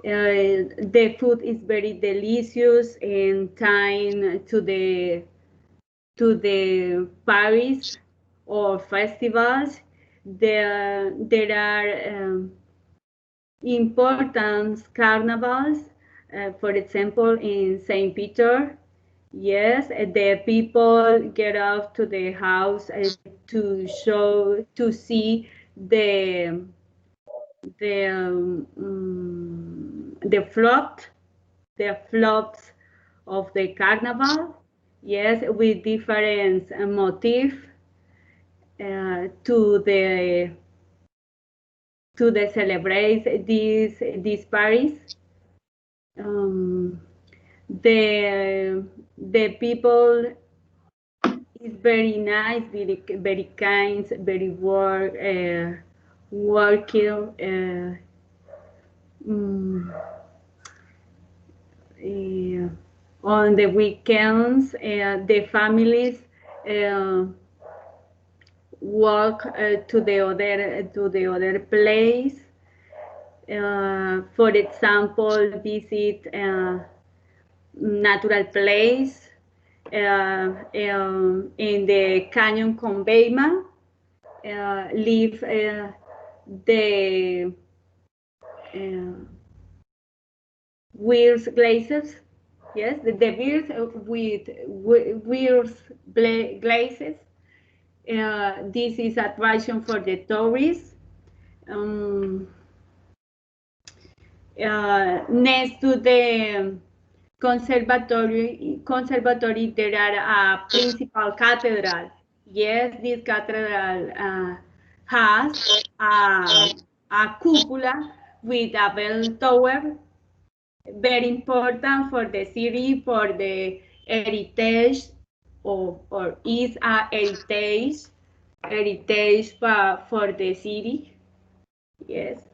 The food is very delicious and time to the Paris or festivals. There are important carnivals, for example, in St. Peter. Yes, the people get off to the house to see the the floats of the carnival. Yes, with different motif to celebrate this Paris. The people is very nice, very kind, very working. On the weekends, the families walk to the other place. For example, visit natural place in the Canyon Conveima. Live the weird glazes. Yes, the beers with weird glazes. This is attraction for the tourists. Next to the conservatory, there are a principal cathedral. Yes, this cathedral has a cupola with a bell tower, very important for the city, for the heritage, or is a heritage for the city. Yes.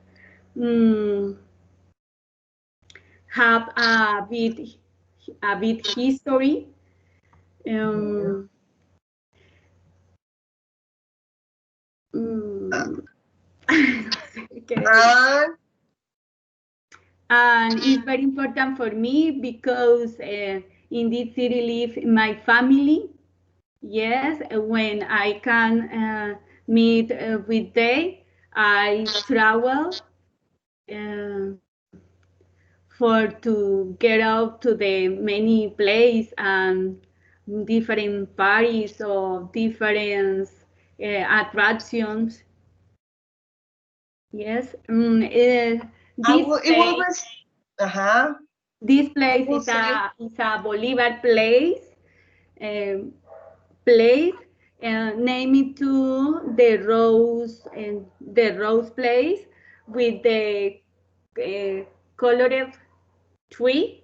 Have a bit history. And it's very important for me because in this city live my family. Yes, when I can meet with them, I travel for to get out to the many places and different parties or different attractions. Yes, this place is a Bolivar place. Named to the Rose place with the colored trees.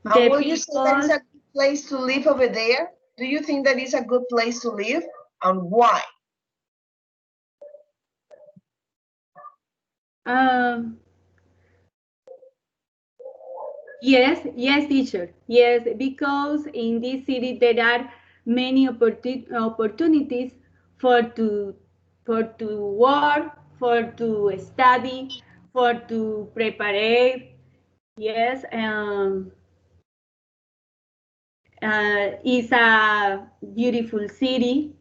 How will you say that is a good place to live over there? Do you think that is a good place to live, and why? Yes, teacher. Yes, because in this city there are many opportunities for to work, for to study, for to prepare. Yes, it's a beautiful city.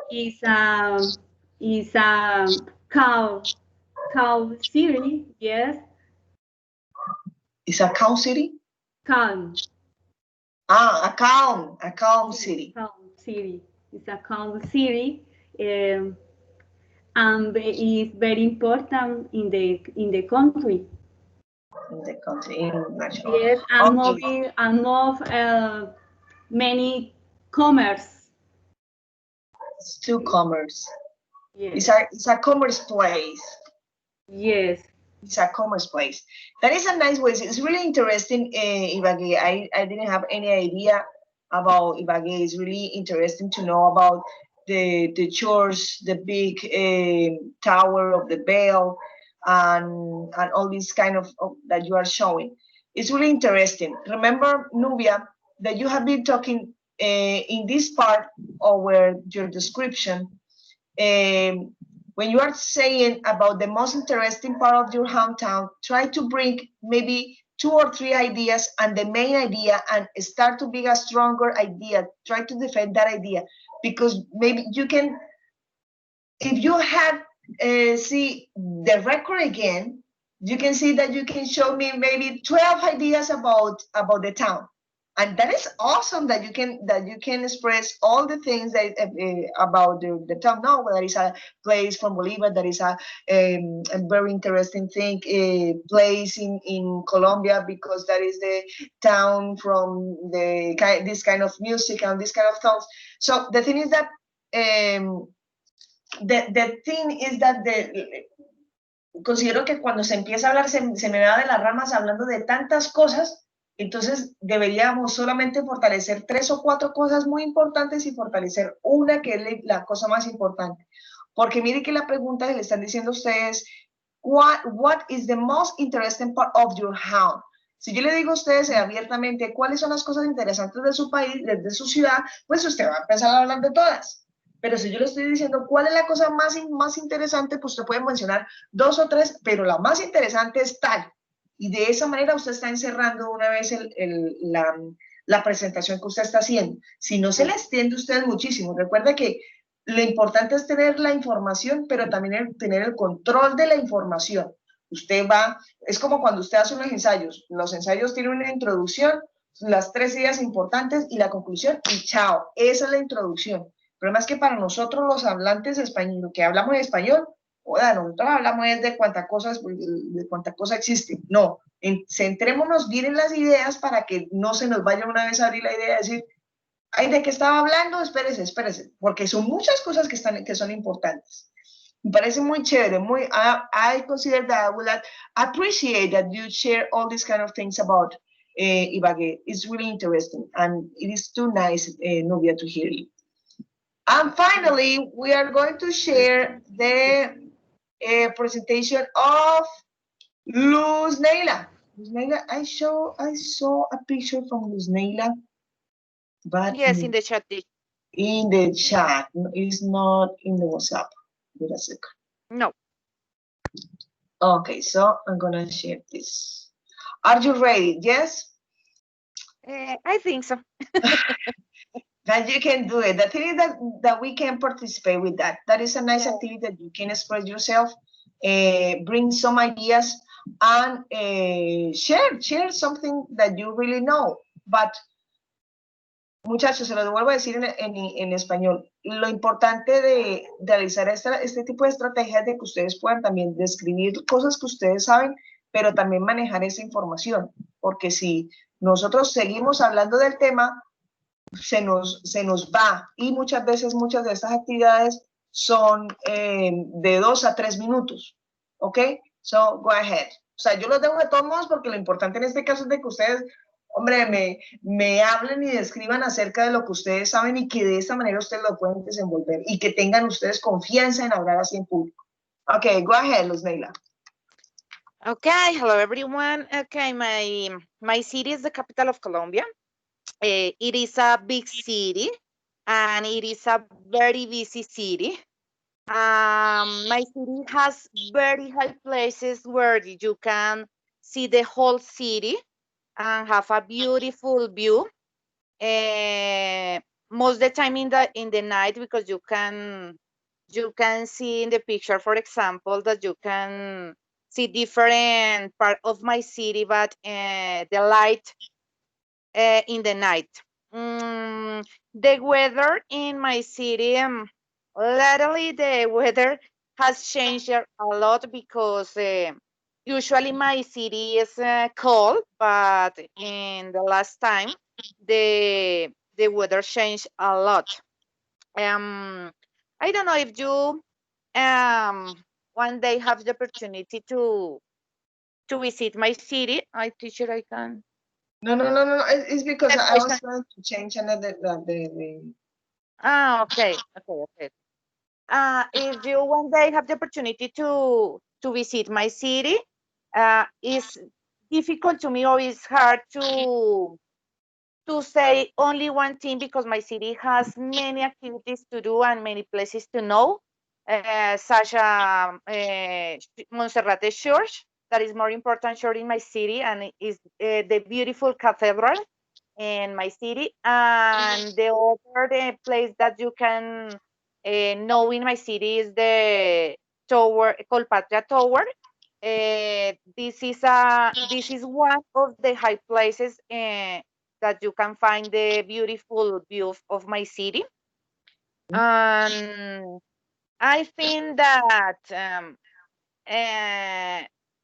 It's a calm city. Yes. It's a calm city? Calm. A calm city. Calm city. It's a calm city. And it's very important in the country. In the country, yes, and more many commerce. It's too commerce. Yes. It's a commerce place. Yes. It's a commerce place. That is a nice way. It's really interesting, Ibagué. I didn't have any idea about Ibagué. It's really interesting to know about the church, the big tower of the bell, and all this kind of that you are showing. It's really interesting. Remember, Nubia, that you have been talking in this part of where your description when you are saying about the most interesting part of your hometown, try to bring maybe 2 or 3 ideas and the main idea and start to be a stronger idea. Try to defend that idea because maybe you can, if you have see the record again, you can see that you can show me maybe 12 ideas about the town, and that is awesome that you can express all the things that about the town. No, there is a place from Bolivar, that is a very interesting thing, place in Colombia, because that is the town from this kind of music and this kind of songs. So the thing is that the thing is that considero que cuando se empieza a hablar se me va de las ramas hablando de tantas cosas. Entonces deberíamos solamente fortalecer 3 o 4 cosas muy importantes y fortalecer una que es la cosa más importante. Porque mire que la pregunta que le están diciendo a ustedes, what is the most interesting part of your house? Si yo le digo a ustedes abiertamente cuáles son las cosas interesantes de su país, de su ciudad, pues usted va a empezar a hablar de todas. Pero si yo le estoy diciendo cuál es la cosa más interesante, pues usted puede mencionar 2 o 3, pero la más interesante es tal. Y de esa manera usted está encerrando una vez la presentación que usted está haciendo. Si no, se le extiende usted muchísimo. Recuerde que lo importante es tener la información, pero también tener el control de la información. Usted es como cuando usted hace unos ensayos. Los ensayos tienen una introducción, las 3 ideas importantes y la conclusión, y chao. Esa es la introducción. El problema es que para nosotros los hablantes español, que hablamos en español, nosotros hablamos de cuánta cosa existe. No, centrémonos bien en las ideas para que no se nos vaya una vez a abrir la idea de decir, ay, ¿de qué estaba hablando? Espérese, porque son muchas cosas que son importantes. Me parece muy chévere, I consider that I would appreciate that you share all these kind of things about Ibagué. It's really interesting, and it is too nice, Nubia, to hear you. And finally, we are going to share the presentation of Luz Neila. Luz Neila, I saw a picture from Luz Neila, but yes, in the chat. In the chat, it's not in the WhatsApp. Wait a second. No. Okay, so I'm gonna share this. Are you ready? Yes. I think so. That you can do it. The thing is that we can participate with that. That is a nice activity that you can express yourself, bring some ideas, and share something that you really know. But, muchachos, se lo vuelvo a decir en español. Lo importante de realizar este tipo de estrategias es de que ustedes puedan también describir cosas que ustedes saben, pero también manejar esa información. Porque si nosotros seguimos hablando del tema, se nos va, y muchas veces muchas de estas actividades son de 2 a 3 minutos, ¿ok? So, go ahead. O sea, yo los dejo de todos modos porque lo importante en este caso es de que ustedes, hombre, me hablen y describan acerca de lo que ustedes saben y que de esta manera ustedes lo pueden desenvolver y que tengan ustedes confianza en hablar así en público. Ok, go ahead, Luz Neila. Okay, hello everyone. Okay, my city is the capital of Colombia. It is a big city and it is a very busy city. My city has very high places where you can see the whole city and have a beautiful view. Most of the time in the night, because you can see in the picture, for example, that you can see different part of my city, but the light in the night. The weather in my city, lately the weather has changed a lot because usually my city is cold, but in the last time the weather changed a lot. I don't know if you one day have the opportunity to visit my city. I can. No. It's because I was trying to change another. Okay. If you one day have the opportunity to visit my city, it's difficult to me, or it's hard to say only one thing because my city has many activities to do and many places to know. such a Monserrate Church, that is more important church in my city, and it is the beautiful cathedral in my city. And the other place that you can know in my city is the tower, Colpatria Tower. This is one of the high places that you can find the beautiful view of my city. And I think that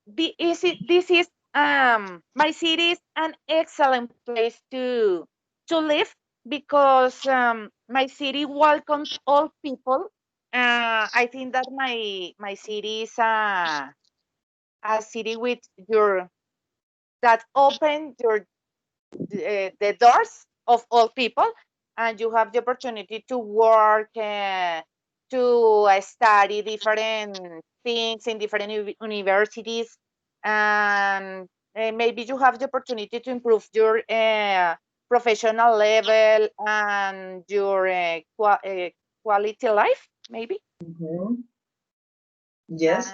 this is my city is an excellent place to live, because my city welcomes all people. I think that my city is a city with your that open your the doors of all people, and you have the opportunity to work, to study different things in different universities, and maybe you have the opportunity to improve your professional level and your quality life, maybe. Yes.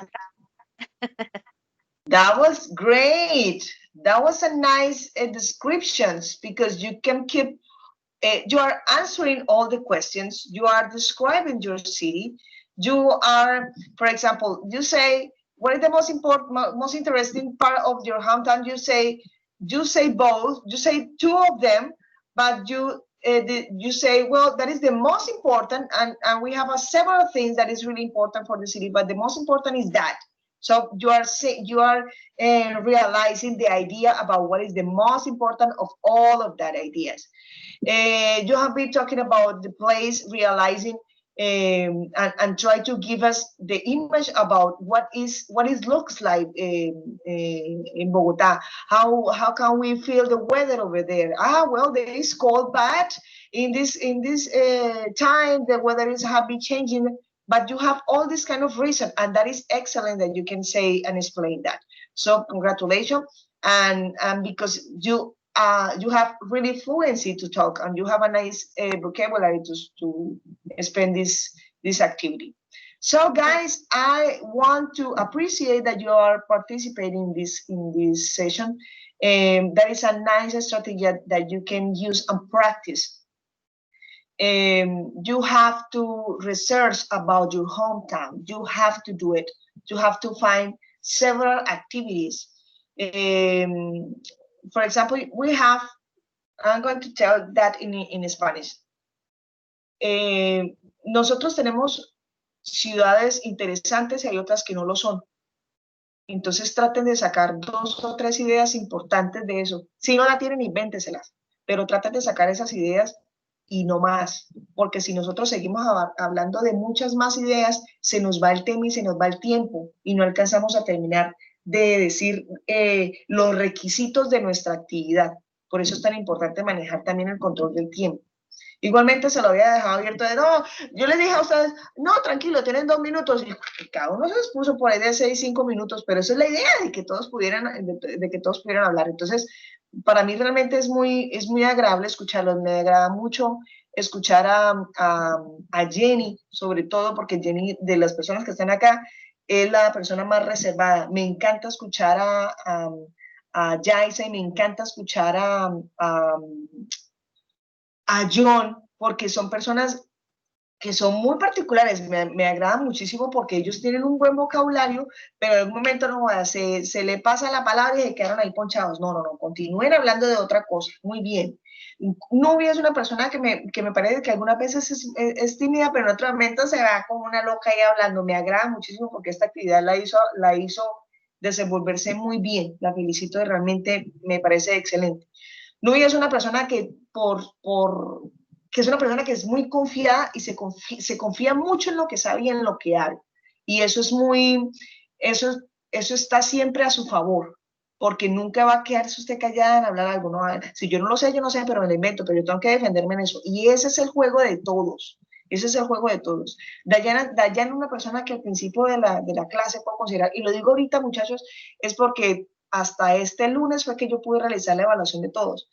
That was great. That was a nice descriptions, because you can keep, you are answering all the questions. You are describing your city. You are, for example, you say, what is the most important, most interesting part of your hometown? You say both. You say two of them, but you say, well, that is the most important, and we have several things that is really important for the city, but the most important is that. So you are realizing the idea about what is the most important of all of that ideas. You have been talking about the place, realizing and try to give us the image about what it looks like in Bogota. How can we feel the weather over there? Well, there is cold, but in this time the weather have been changing. But you have all this kind of reason, and that is excellent that you can say and explain that. So congratulations, and because you have really fluency to talk, and you have a nice vocabulary to spend this activity. So guys, I want to appreciate that you are participating in this session. That is a nice strategy that you can use and practice. You have to research about your hometown. You have to do it. You have to find several activities. For example, I'm going to tell that in Spanish. Nosotros tenemos ciudades interesantes y hay otras que no lo son. Entonces traten de sacar 2 o 3 ideas importantes de eso. Si no la tienen, invénteselas, pero traten de sacar esas ideas y no más, porque si nosotros seguimos hablando de muchas más ideas, se nos va el tema y se nos va el tiempo y no alcanzamos a terminar de decir los requisitos de nuestra actividad. Por eso es tan importante manejar también el control del tiempo. Igualmente se lo había dejado abierto de, no, yo les dije a ustedes, no, tranquilo, tienen 2 minutos, y cada uno se les puso por ahí de 6, 5 minutos, pero esa es la idea, de que todos pudieran hablar. Entonces, para mí realmente es muy agradable escucharlos, me agrada mucho escuchar a Jenny, sobre todo porque Jenny, de las personas que están acá, es la persona más reservada. Me encanta escuchar a Yaisa, y me encanta escuchar a John, porque son personas que son muy particulares. Me agrada muchísimo porque ellos tienen un buen vocabulario, pero en un momento se le pasa la palabra y se quedaron ahí ponchados. No, continúen hablando de otra cosa. Muy bien. Nubia es una persona que me parece que algunas veces es tímida, pero en otros momentos se va como una loca ahí hablando. Me agrada muchísimo porque esta actividad la hizo desenvolverse muy bien. La felicito, realmente me parece excelente. Nubia es una persona que que es una persona que es muy confiada y se confía mucho en lo que sabe y en lo que habla. Y eso eso está siempre a su favor, porque nunca va a quedarse usted callada en hablar algo. No, si yo no lo sé, yo no sé, pero me lo invento, pero yo tengo que defenderme en eso. Y ese es el juego de todos. Ese es el juego de todos. Dayana es una persona que al principio de la clase puedo considerar, y lo digo ahorita, muchachos, es porque hasta este lunes fue que yo pude realizar la evaluación de todos.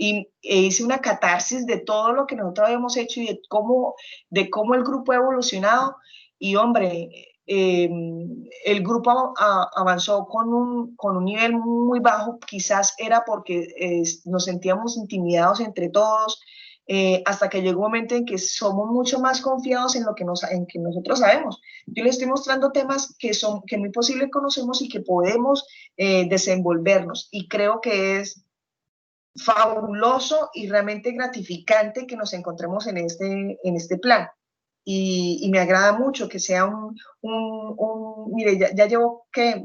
Y hice una catarsis de todo lo que nosotros habíamos hecho y de cómo el grupo ha evolucionado. Y hombre, el grupo avanzó con un nivel muy bajo, quizás era porque nos sentíamos intimidados entre todos, hasta que llegó un momento en que somos mucho más confiados en lo que nosotros sabemos. Yo les estoy mostrando temas que muy posible conocemos y que podemos desenvolvernos, y creo que es fabuloso y realmente gratificante que nos encontremos en este plan. Y me agrada mucho que sea mire, ya llevo que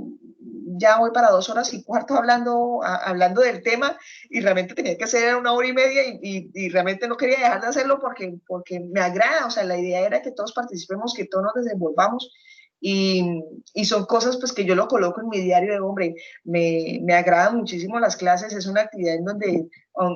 ya voy para 2 horas y cuarto hablando del tema, y realmente tenía que hacer 1 hora y media, y realmente no quería dejar de hacerlo porque me agrada. O sea, la idea era que todos participemos, que todos nos desenvolvamos, y son cosas pues que yo lo coloco en mi diario de hombre. Me agradan muchísimo las clases, es una actividad en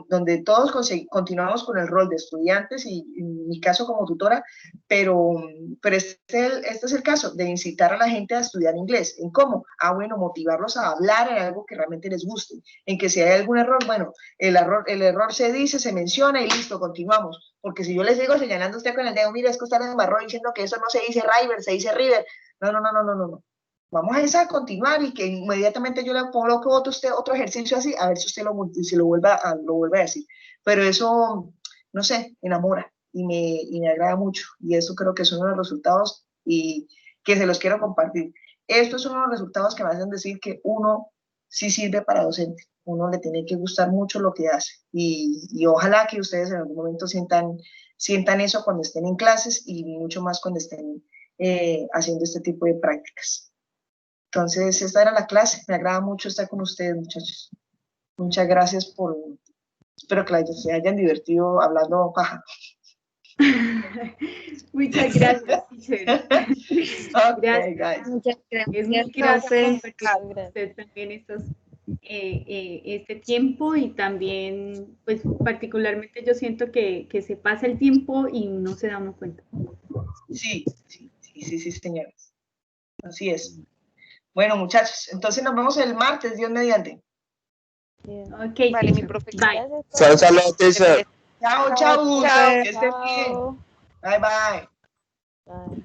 donde todos continuamos con el rol de estudiantes y en mi caso como tutora, pero este es el caso de incitar a la gente a estudiar inglés. ¿En cómo? Bueno, motivarlos a hablar en algo que realmente les guste, en que si hay algún error, bueno, el error se dice, se menciona y listo, continuamos. Porque si yo les digo señalando a usted con el dedo, mira, es que usted embarró diciendo que eso no se dice River, se dice River. No. Vamos a continuar, y que inmediatamente yo le coloco otro ejercicio así, a ver si usted lo vuelve a decir. Pero eso, no sé, enamora y me agrada mucho, y eso creo que es uno de los resultados y que se los quiero compartir. Esto es uno de los resultados que me hacen decir que uno sí sirve para docente. Uno le tiene que gustar mucho lo que hace, y ojalá que ustedes en algún momento sientan eso cuando estén en clases, y mucho más cuando estén haciendo este tipo de prácticas. Entonces, esta era la clase. Me agrada mucho estar con ustedes, muchachos. Muchas gracias espero que se hayan divertido hablando paja. Muchas gracias, teacher. Okay, guys. Muchas gracias. Es muy grato compartir con usted también este tiempo, y también, pues, particularmente yo siento que se pasa el tiempo y no se da uno cuenta. Sí, señores. Así es. Bueno, muchachos, entonces nos vemos el martes, Dios mediante. Ok, Vale, mi teacher. profe. Bye. Saludos, teacher. Chao, chao. Que estén bien. Bye, bye. Bye.